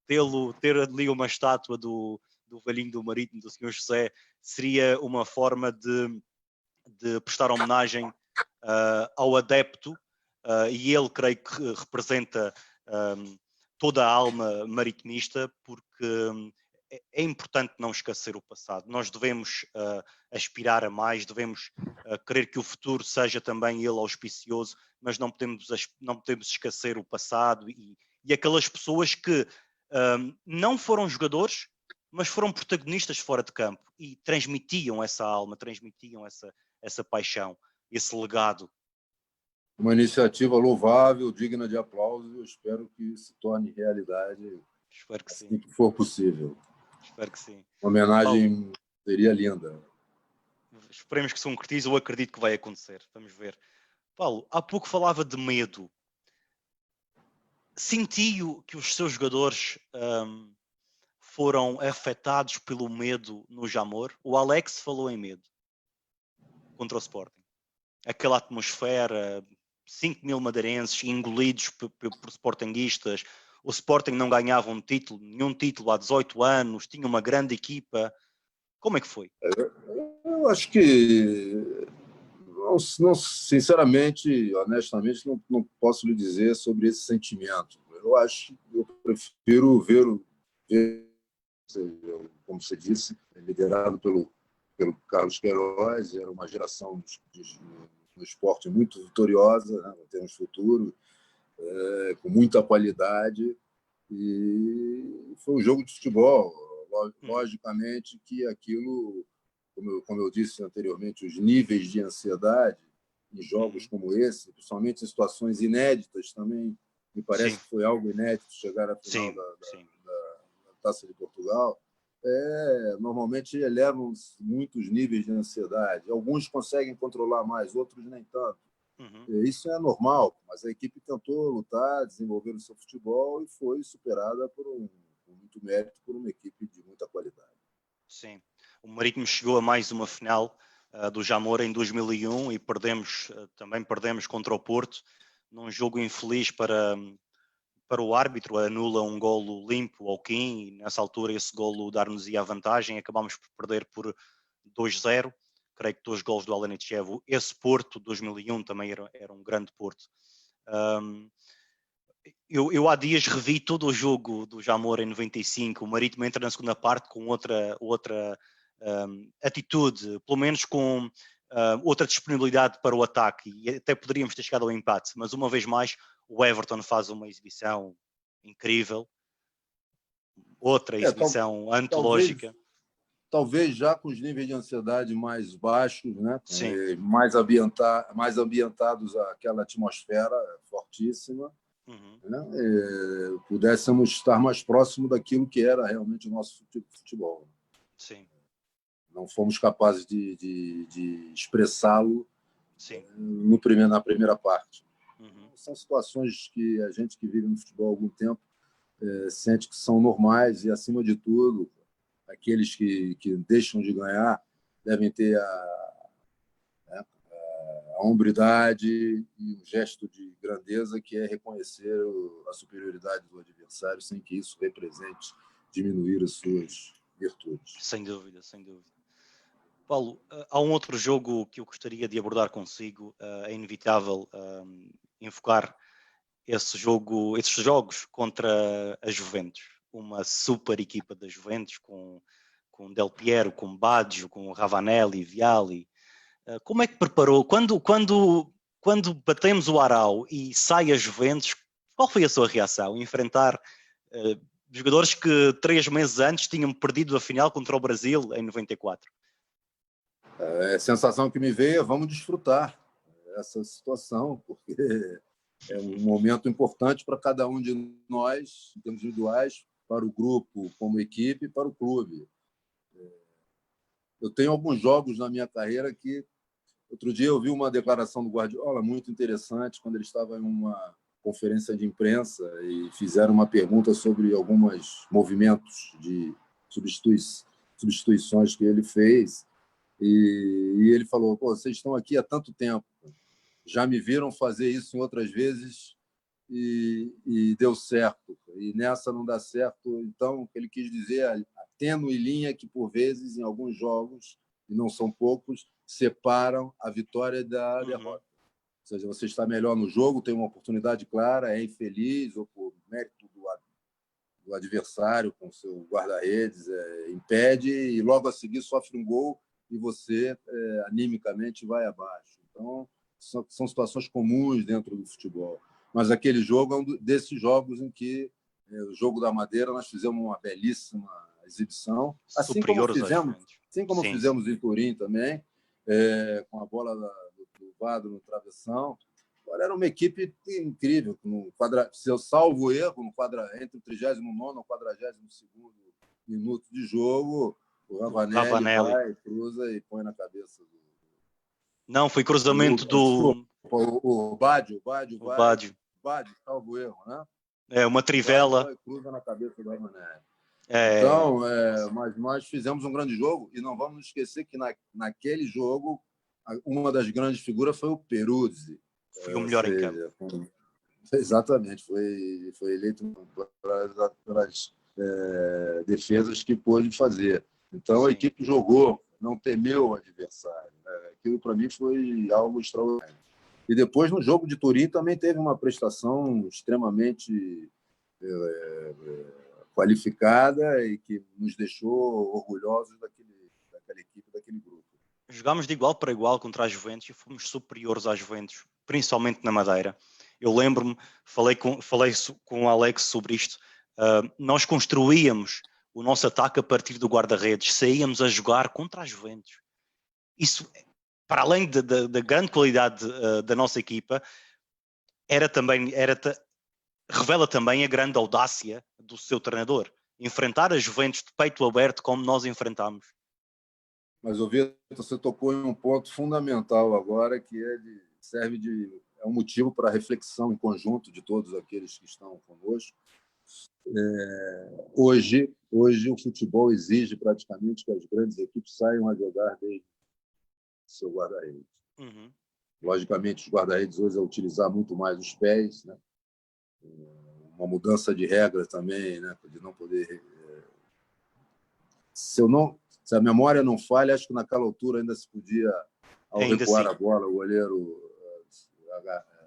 ter ali uma estátua do velhinho do Marítimo, do Sr. José, seria uma forma de prestar homenagem ao adepto, e ele creio que representa toda a alma maritimista, porque é importante não esquecer o passado. Nós devemos aspirar a mais, devemos querer que o futuro seja também ele auspicioso, mas não podemos esquecer o passado e aquelas pessoas que não foram jogadores, mas foram protagonistas fora de campo e transmitiam essa alma, transmitiam essa paixão, esse legado. Uma iniciativa louvável, digna de aplauso. Eu espero que se torne realidade. Espero que assim sim. Que for possível. Espero que sim. Uma homenagem Paulo, seria linda. Esperemos que se concretize, eu acredito que vai acontecer. Vamos ver. Paulo, há pouco falava de medo. Sentiu que os seus jogadores foram afetados pelo medo no Jamor? O Alex falou em medo contra o Sporting. Aquela atmosfera, 5.000 madeirenses engolidos por sportinguistas. O Sporting não ganhava nenhum título há 18 anos, tinha uma grande equipa. Como é que foi? Eu acho que, não, sinceramente, honestamente, não posso lhe dizer sobre esse sentimento. Eu prefiro ver, como você disse, liderado pelo Carlos Queiroz. Era uma geração no esporte muito vitoriosa, né, em termos de futuro, com muita qualidade, e foi um jogo de futebol. Logicamente que aquilo, como eu disse anteriormente, os níveis de ansiedade em jogos como esse, principalmente em situações inéditas também, me parece que foi algo inédito chegar à final da Taça de Portugal, normalmente elevam muitos níveis de ansiedade. Alguns conseguem controlar mais, outros nem tanto. Isso é normal, mas a equipe tentou lutar, desenvolver o seu futebol e foi superada por muito mérito por uma equipe de muita qualidade. Sim. O Marítimo chegou a mais uma final do Jamor em 2001 e também perdemos contra o Porto, num jogo infeliz para para o árbitro, anula um golo limpo ao Kim, e nessa altura esse golo dar-nos-ia a vantagem, acabámos por perder por 2-0, creio que 2 golos do Alenichev. Esse Porto, 2001, também era um grande Porto. Eu há dias revi todo o jogo do Jamor em 95, o Marítimo entra na segunda parte com outra atitude, pelo menos com outra disponibilidade para o ataque, e até poderíamos ter chegado ao empate, mas uma vez mais o Everton faz uma exibição incrível, outra exibição antológica. Talvez já com os níveis de ansiedade mais baixos, né? Sim. Mais ambientados àquela atmosfera fortíssima, né? Pudéssemos estar mais próximo daquilo que era realmente o nosso futebol. Sim. Não fomos capazes de expressá-lo na primeira parte. São situações que a gente que vive no futebol há algum tempo sente que são normais e, acima de tudo, aqueles que deixam de ganhar devem ter a hombridade e um gesto de grandeza, que é reconhecer a superioridade do adversário sem que isso represente diminuir as suas virtudes. Sem dúvida, sem dúvida. Paulo, há um outro jogo que eu gostaria de abordar consigo. É inevitável enfocar esses jogos contra a Juventus, uma super equipa da Juventus com Del Piero, com Baggio, com Ravanelli, Vialli. Como é que preparou? Quando batemos o Arau e sai a Juventus, qual foi a sua reação? Enfrentar jogadores que 3 meses antes tinham perdido a final contra o Brasil em 94. A sensação que me veio é: vamos desfrutar essa situação, porque é um momento importante para cada um de nós, em termos individuais, para o grupo, como equipe, e para o clube. Eu tenho alguns jogos na minha carreira que... Outro dia eu vi uma declaração do Guardiola muito interessante, quando ele estava em uma conferência de imprensa e fizeram uma pergunta sobre alguns movimentos de substituições que ele fez. E ele falou: vocês estão aqui há tanto tempo, já me viram fazer isso em outras vezes e deu certo, e nessa não dá certo. Então, o que ele quis dizer é a tênue linha que, por vezes, em alguns jogos, e não são poucos, separam a vitória da derrota. Ou seja, você está melhor no jogo, tem uma oportunidade clara, é infeliz, ou por mérito do adversário com seu guarda-redes, impede, e logo a seguir sofre um gol e você animicamente vai abaixo. Então, são situações comuns dentro do futebol. Mas aquele jogo é um desses jogos em que, o jogo da Madeira, nós fizemos uma belíssima exibição, assim como fizemos em Turim também, com a bola do Vado no travessão. Agora, era uma equipe incrível, se eu salvo erro, entre o 39º e o 42º minuto de jogo, o Ravanelli vai, cruza e põe na cabeça do... Não, foi cruzamento do... O Baggio, salvo erro, né? Uma trivela. Vai, cruza na cabeça do Ravanelli. Então, mas nós fizemos um grande jogo, e não vamos esquecer que naquele jogo uma das grandes figuras foi o Peruzzi. Foi o melhor em campo. Exatamente, foi eleito pelas defesas que pôde fazer. Então, a equipe jogou, não temeu o adversário. Aquilo, para mim, foi algo extraordinário. E depois, no jogo de Turim, também teve uma prestação extremamente qualificada e que nos deixou orgulhosos daquela equipe, daquele grupo. Jogámos de igual para igual contra a Juventus e fomos superiores à Juventus, principalmente na Madeira. Eu lembro-me, falei com o Alex sobre isto, nós construíamos o nosso ataque a partir do guarda-redes, saíamos a jogar contra a Juventus. Isso, para além da grande qualidade da nossa equipa, revela também a grande audácia do seu treinador. Enfrentar a Juventus de peito aberto como nós enfrentámos. Mas, Vitor, você tocou em um ponto fundamental agora, que é um motivo para a reflexão em conjunto de todos aqueles que estão conosco. Hoje o futebol exige praticamente que as grandes equipes saiam a jogar desde seu guarda-redes. Logicamente, os guarda-redes hoje é utilizar muito mais os pés, né? uma mudança de regra também, né? De não poder... Se a memória não falha, acho que naquela altura ainda se podia, ao recuar a bola, o goleiro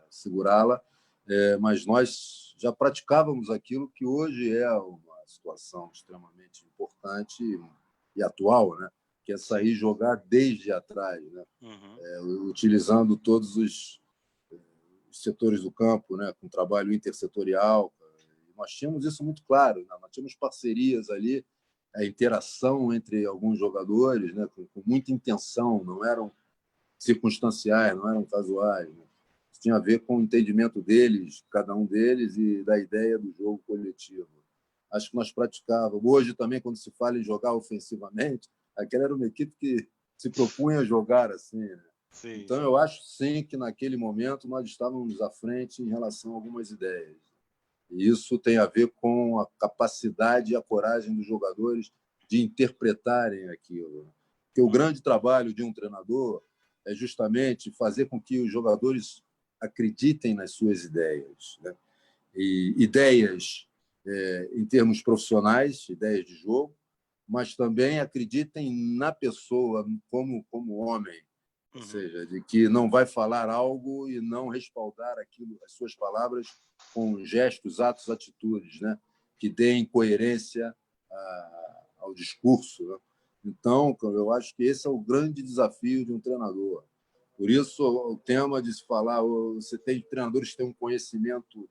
segurá-la, mas nós já praticávamos aquilo que hoje é uma situação extremamente importante e atual, né? Que é sair jogar desde atrás, né? Utilizando todos os setores do campo, né? Com trabalho intersetorial. Nós tínhamos isso muito claro, né? Nós tínhamos parcerias ali, a interação entre alguns jogadores, né? Com muita intenção, não eram circunstanciais, não eram casuais, né? Isso tinha a ver com o entendimento deles, cada um deles, e da ideia do jogo coletivo. Acho que nós praticávamos. Hoje também, quando se fala em jogar ofensivamente, aquela era uma equipe que se propunha a jogar assim, né? Sim, então, eu acho, sim, que naquele momento nós estávamos à frente em relação a algumas ideias. E isso tem a ver com a capacidade e a coragem dos jogadores de interpretarem aquilo. Porque o grande trabalho de um treinador é justamente fazer com que os jogadores acreditem nas suas ideias, né? E ideias em termos profissionais, ideias de jogo, mas também acreditem na pessoa como homem, ou seja, de que não vai falar algo e não respaldar aquilo, as suas palavras com gestos, atos, atitudes, né? Que deem coerência ao discurso, né? Então, eu acho que esse é o grande desafio de um treinador. Por isso, o tema de se falar, você tem treinadores que têm um conhecimento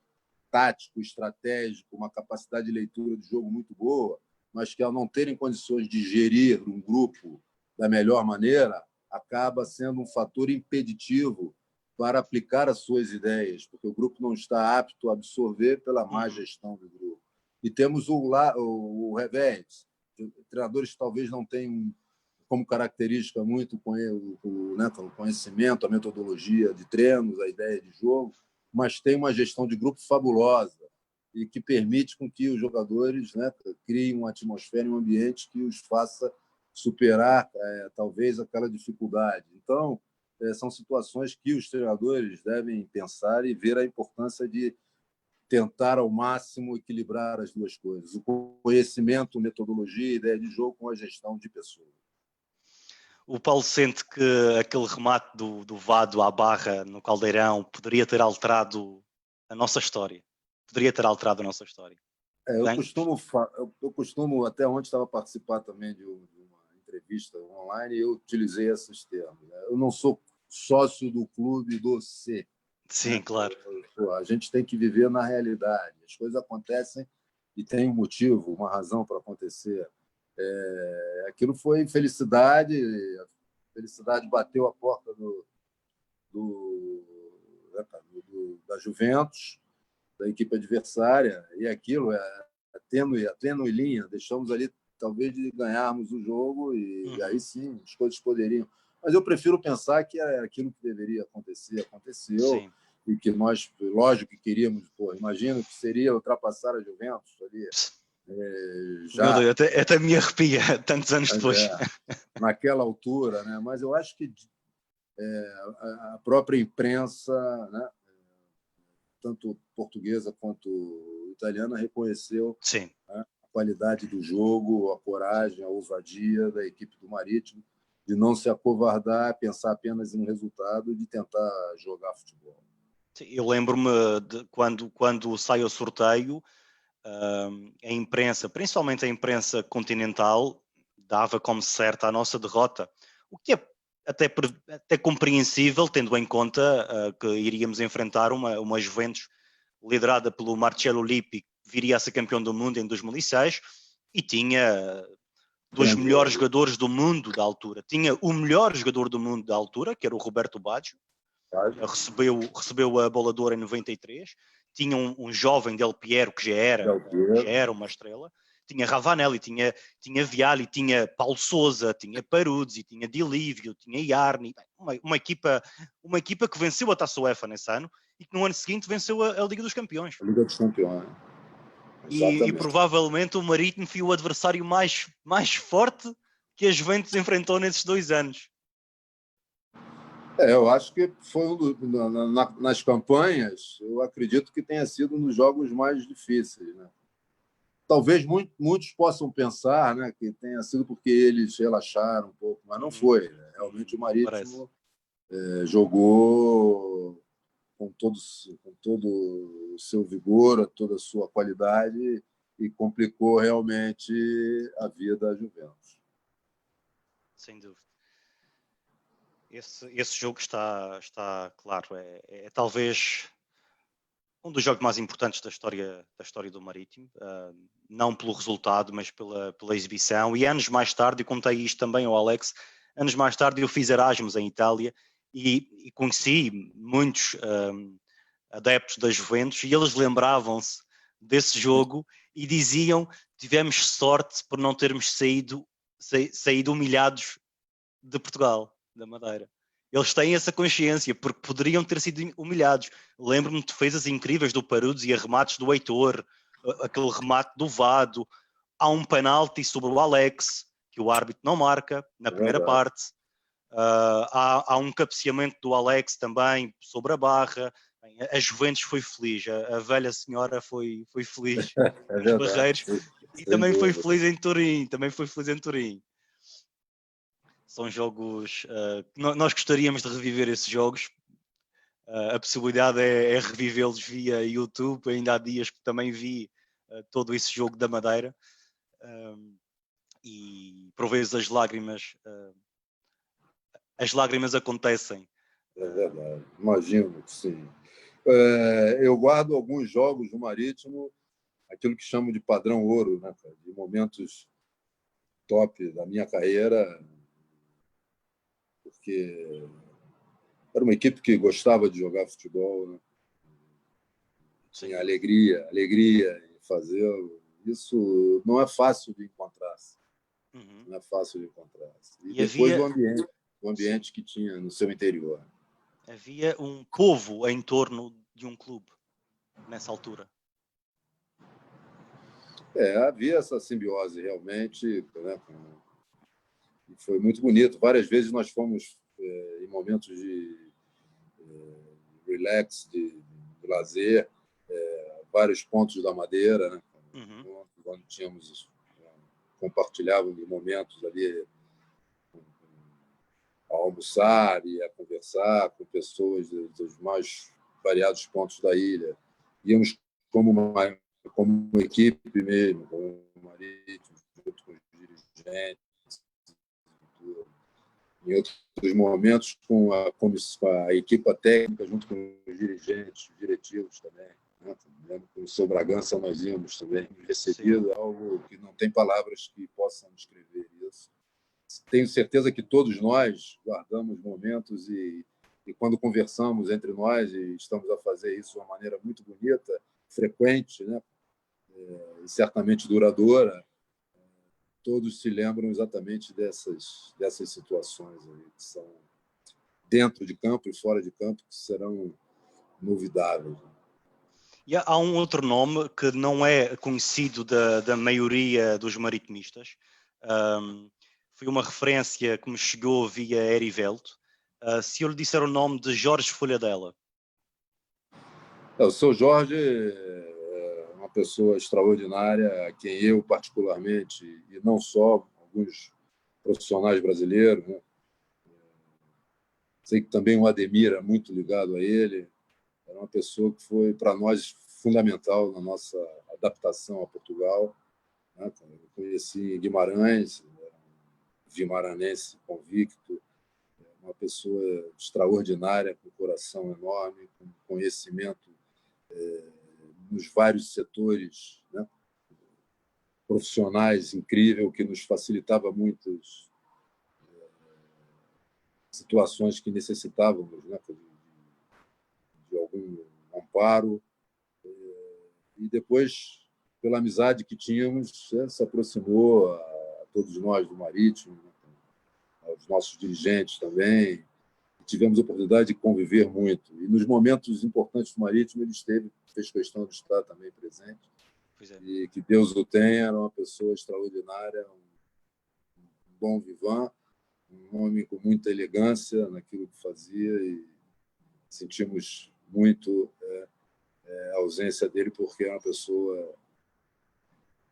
tático, estratégico, uma capacidade de leitura de jogo muito boa, mas que, ao não terem condições de gerir um grupo da melhor maneira, acaba sendo um fator impeditivo para aplicar as suas ideias, porque o grupo não está apto a absorver pela má gestão do grupo. E temos o revés. Treinadores que talvez não tenham como característica muito o conhecimento, a metodologia de treinos, a ideia de jogo, mas tem uma gestão de grupo fabulosa e que permite com que os jogadores, né, criem uma atmosfera e um ambiente que os faça superar talvez aquela dificuldade. Então, são situações que os treinadores devem pensar e ver a importância de tentar ao máximo equilibrar as duas coisas: o conhecimento, metodologia, ideia de jogo com a gestão de pessoas. O Paulo sente que aquele remate do Vado à barra no Caldeirão poderia ter alterado a nossa história. Poderia ter alterado a nossa história. Eu costumo, até ontem estava a participar também de uma entrevista online e eu utilizei esses termos, né? Eu não sou sócio do clube do C. Sim, né? Claro. A gente tem que viver na realidade. As coisas acontecem e tem um motivo, uma razão para acontecer. Aquilo foi felicidade, a felicidade bateu a porta da Juventus, da equipe adversária, e aquilo é tênue linha. Deixamos ali, talvez, de ganharmos o jogo, e aí sim, as coisas poderiam. Mas eu prefiro pensar que era aquilo que deveria acontecer, aconteceu, sim. E que nós, lógico que queríamos, imagino que seria ultrapassar a Juventus ali. Já, meu Deus, até me arrepia tantos anos depois. Naquela altura, né? Mas eu acho que a própria imprensa, né, tanto portuguesa quanto italiana, reconheceu, né, a qualidade do jogo, a coragem, a ousadia da equipe do Marítimo de não se acovardar, pensar apenas em um resultado e de tentar jogar futebol. Sim, eu lembro-me de quando sai o sorteio, a imprensa, principalmente a imprensa continental, dava como certa a nossa derrota, o que é até compreensível, tendo em conta que iríamos enfrentar uma Juventus liderada pelo Marcello Lippi, que viria a ser campeão do mundo em 2006, e tinha dos melhores jogadores do mundo da altura. Tinha o melhor jogador do mundo da altura, que era o Roberto Baggio, recebeu a bola de ouro em 93. Tinha um jovem Del Piero, que já era uma estrela. Tinha Ravanelli, tinha Vialli, tinha Paulo Sousa, tinha Peruzzi, tinha Di Livio, tinha Iarni. Uma equipa que venceu a Taça UEFA nesse ano e que no ano seguinte venceu a Liga dos Campeões. A Liga dos Campeões. E provavelmente o Marítimo foi o adversário mais forte que a Juventus enfrentou nesses 2 anos. Eu acho que foi nas campanhas, eu acredito que tenha sido um dos jogos mais difíceis, né? Talvez muitos possam pensar, né, que tenha sido porque eles relaxaram um pouco, mas não foi, né? Realmente o Parece. Marítimo jogou com todo o seu vigor, toda a sua qualidade e complicou realmente a vida da Juventus. Sem dúvida. Esse jogo está claro, é talvez um dos jogos mais importantes da história do Marítimo, não pelo resultado, mas pela exibição. E anos mais tarde, eu contei isto também ao Alex, anos mais tarde eu fiz Erasmus em Itália e conheci muitos adeptos da Juventus e eles lembravam-se desse jogo e diziam: tivemos sorte por não termos saído humilhados de Portugal, da Madeira. Eles têm essa consciência, porque poderiam ter sido humilhados. Lembro-me de defesas incríveis do Parudos e remates do Heitor, aquele remate do Vado. Há um penalti sobre o Alex, que o árbitro não marca, na primeira parte. Há um cabeceamento do Alex também, sobre a barra. A Juventus foi feliz, a velha senhora foi feliz nos Barreiros. E também foi feliz em Turim. São jogos que nós gostaríamos de reviver esses jogos. A possibilidade é revivê-los via YouTube. Ainda há dias que também vi todo esse jogo da Madeira. E por vezes as lágrimas acontecem. É verdade, imagino que sim. Eu guardo alguns jogos do Marítimo, aquilo que chamo de padrão ouro, né, cara? De momentos top da minha carreira, porque era uma equipe que gostava de jogar futebol, né? Tinha alegria em fazê-lo. Isso não é fácil de encontrar. Não é fácil de encontrar. E depois o ambiente que tinha no seu interior. Havia um povo em torno de um clube nessa altura. Havia essa simbiose realmente, né? E foi muito bonito. Várias vezes nós fomos em momentos de relax, de lazer, vários pontos da Madeira, né? Onde compartilhávamos momentos ali a almoçar e a conversar com pessoas dos mais variados pontos da ilha. Íamos como uma equipe mesmo, como um Marítimo, junto com os dirigentes. Em outros momentos, com a equipa técnica, junto com os dirigentes, os diretivos também. Né? Com o seu Bragança, nós íamos também recebido, algo que não tem palavras que possam descrever isso. Tenho certeza que todos nós guardamos momentos e quando conversamos entre nós, e estamos a fazer isso de uma maneira muito bonita, frequente, né? E certamente duradoura, todos se lembram exatamente dessas situações aí, que são dentro de campo e fora de campo, que serão inovidáveis. E há um outro nome que não é conhecido da maioria dos maritimistas. Foi uma referência que me chegou via Erivelto. Se eu lhe disser o nome de Jorge Folhadela. O seu Jorge é uma pessoa extraordinária, a quem eu particularmente, e não só alguns profissionais brasileiros, né? Sei que também o Ademir é muito ligado a ele. Era uma pessoa que foi, para nós, fundamental na nossa adaptação a Portugal. Né? Eu conheci Guimarães, vimaranense convicto, uma pessoa extraordinária, com um coração enorme, com conhecimento nos vários setores, né? Profissionais incrível, que nos facilitava muitas situações que necessitávamos, né? de algum amparo. E depois, pela amizade que tínhamos, se aproximou a todos nós do Marítimo, né? Aos nossos dirigentes também. Tivemos a oportunidade de conviver muito. E nos momentos importantes do Marítimo, ele fez questão de estar também presente. E que Deus o tenha, era uma pessoa extraordinária, um bom vivant, um homem com muita elegância naquilo que fazia e sentimos muito a ausência dele porque é uma pessoa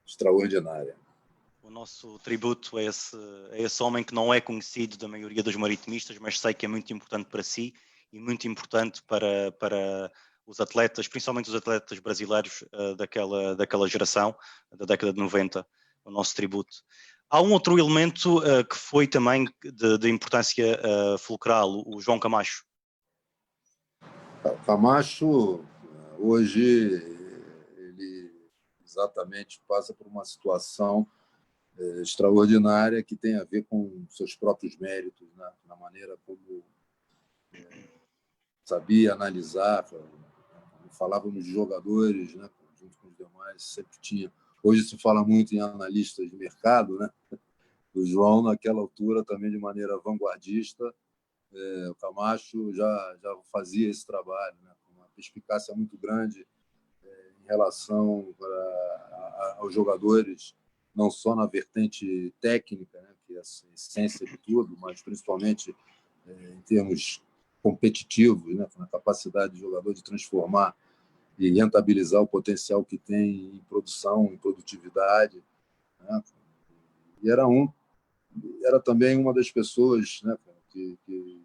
extraordinária. O nosso tributo a esse homem que não é conhecido da maioria dos maritimistas, mas sei que é muito importante para si e muito importante para os atletas, principalmente os atletas brasileiros daquela geração, da década de 90, o nosso tributo. Há um outro elemento que foi também de importância fulcral, o João Camacho. O Camacho, hoje, ele exatamente passa por uma situação extraordinária que tem a ver com seus próprios méritos, né? Na maneira como sabia analisar, falávamos de jogadores, né? Junto com os demais, sempre tinha. Hoje se fala muito em analistas de mercado, né? O João, naquela altura, também de maneira vanguardista, o Camacho já fazia esse trabalho, né? Com uma perspicácia muito grande em relação aos jogadores, não só na vertente técnica, né? Que é a essência de tudo, mas principalmente em termos competitivos, né? Na capacidade do jogador de transformar e rentabilizar o potencial que tem em produção, em produtividade, né? E era também uma das pessoas, né, que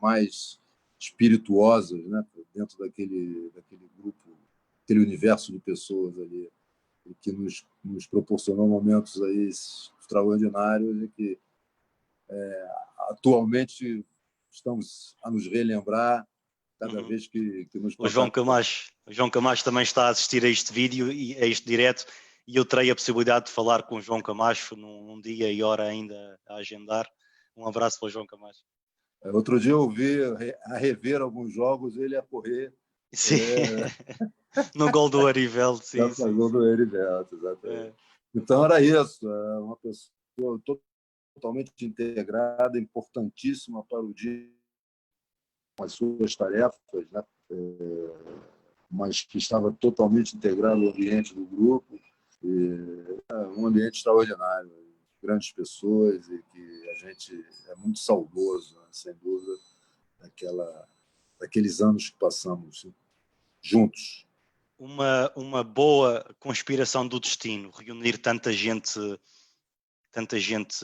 mais espirituosas, né, dentro daquele grupo, aquele universo de pessoas ali, que nos proporcionou momentos aí extraordinários e que atualmente estamos a nos relembrar cada vez que nos O João Camacho também está a assistir a este vídeo e a este direto, e eu terei a possibilidade de falar com o João Camacho num dia e hora ainda a agendar. Um abraço para o João Camacho. Outro dia eu vi a rever alguns jogos, ele a correr. Sim, no gol do Arivel, sim. Gol do Arivel, exatamente. Então era isso, uma pessoa totalmente integrada, importantíssima para o dia, com as suas tarefas, né? Mas que estava totalmente integrado ao ambiente do grupo. Um ambiente extraordinário, grandes pessoas e que a gente é muito saudoso, né? Sem dúvida, daqueles anos que passamos juntos. Uma boa conspiração do destino, reunir tanta gente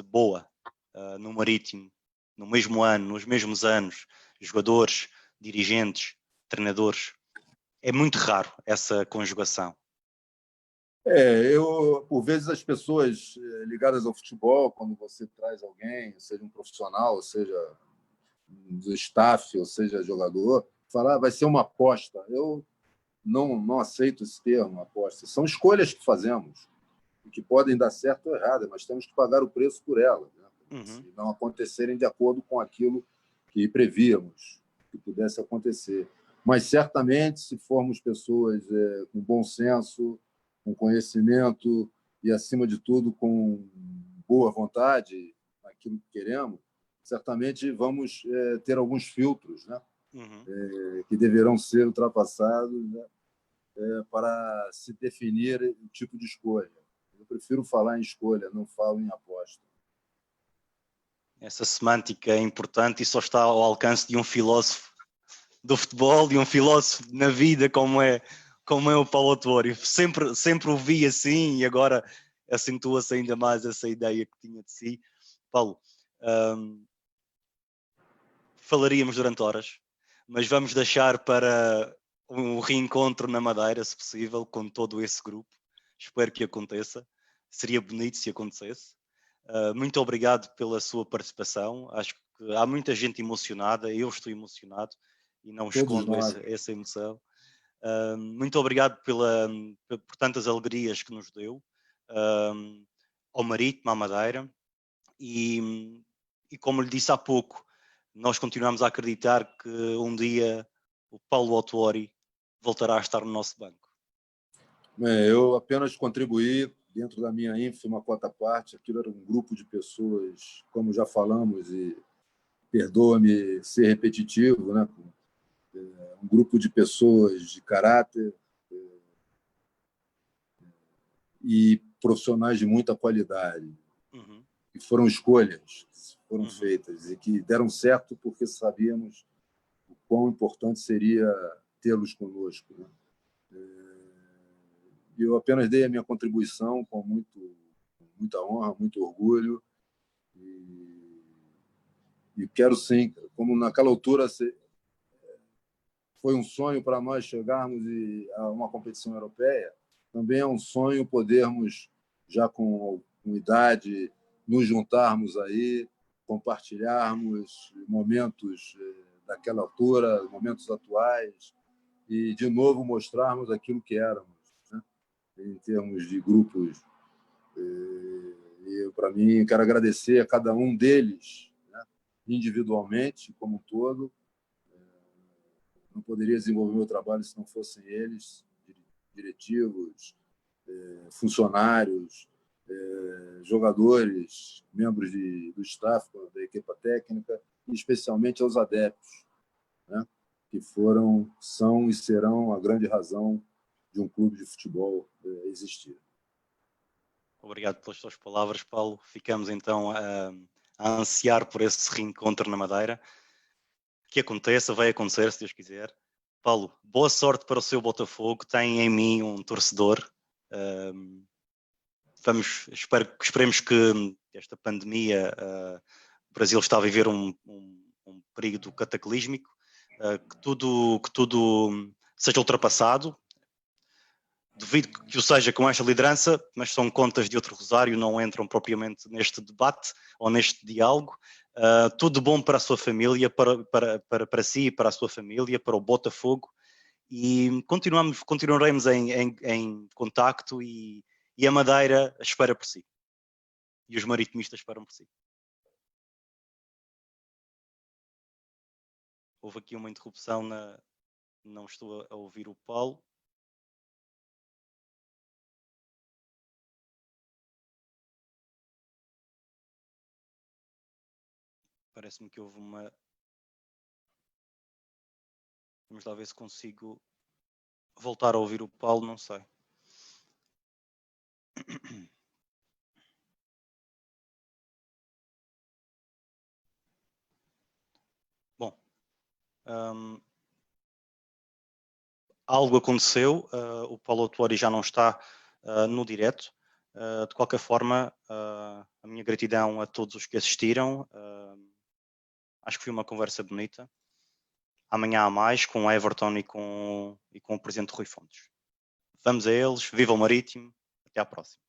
boa no Marítimo, no mesmo ano, nos mesmos anos, jogadores, dirigentes, treinadores. É muito raro essa conjugação. Por vezes as pessoas ligadas ao futebol, quando você traz alguém, seja um profissional, seja do staff, ou seja jogador, falar vai ser uma aposta. Eu não aceito esse termo, aposta. São escolhas que fazemos e que podem dar certo ou errado, mas temos que pagar o preço por elas, né? Se não acontecerem de acordo com aquilo que prevíamos que pudesse acontecer. Mas certamente, se formos pessoas com bom senso, com conhecimento e, acima de tudo, com boa vontade naquilo que queremos, certamente vamos ter alguns filtros, né? Que deverão ser ultrapassados, né? Para se definir o tipo de escolha. Eu prefiro falar em escolha, não falo em aposta. Essa semântica é importante e só está ao alcance de um filósofo do futebol, de um filósofo na vida como é o Paulo Autuori. Sempre o vi assim e agora acentua-se ainda mais essa ideia que tinha de si. Paulo, falaríamos durante horas, mas vamos deixar para um reencontro na Madeira, se possível, com todo esse grupo. Espero que aconteça. Seria bonito se acontecesse. Muito obrigado pela sua participação. Acho que há muita gente emocionada. Eu estou emocionado e não escondo essa emoção. Muito obrigado por tantas alegrias que nos deu ao Marítimo, à Madeira. E como lhe disse há pouco, nós continuamos a acreditar que um dia o Paulo Autuori voltará a estar no nosso banco. Eu apenas contribuí dentro da minha ínfima quota parte. Aquilo era um grupo de pessoas, como já falamos, e perdoa-me ser repetitivo, né? Um grupo de pessoas de caráter e profissionais de muita qualidade. E foram escolhas foram feitas e que deram certo porque sabíamos o quão importante seria tê-los conosco, né? Eu apenas dei a minha contribuição com muita honra, muito orgulho e quero sim, como naquela altura foi um sonho para nós chegarmos a uma competição europeia, também é um sonho podermos, já com idade, nos juntarmos aí, compartilharmos momentos daquela altura, momentos atuais, e, de novo, mostrarmos aquilo que éramos, né? Em termos de grupos. E, para mim, quero agradecer a cada um deles, né? Individualmente, como um todo. Não poderia desenvolver meu trabalho se não fossem eles, diretivos, funcionários, jogadores, membros do staff, da equipe técnica, e especialmente aos adeptos, né? Que são e serão a grande razão de um clube de futebol existir. Obrigado pelas suas palavras, Paulo. Ficamos então a ansiar por esse reencontro na Madeira. Que aconteça, vai acontecer, se Deus quiser. Paulo, boa sorte para o seu Botafogo. Tem em mim um torcedor. Esperemos que esta pandemia, o Brasil está a viver um período cataclísmico, que tudo seja ultrapassado. Duvido que o seja com esta liderança, mas são contas de outro rosário, não entram propriamente neste debate ou neste diálogo. Tudo bom para a sua família, para si e para a sua família, para o Botafogo, e continuaremos em contacto e a Madeira espera por si. E os maritimistas esperam por si. Houve aqui uma interrupção, não estou a ouvir o Paulo. Parece-me que houve uma... Vamos lá ver se consigo voltar a ouvir o Paulo, não sei. Bom, algo aconteceu, o Paulo Autuori já não está no direto. De qualquer forma, a minha gratidão a todos os que assistiram. Acho que foi uma conversa bonita. Amanhã há mais com o Everton e com o presidente Rui Fontes. Vamos a eles, viva o Marítimo, até à próxima.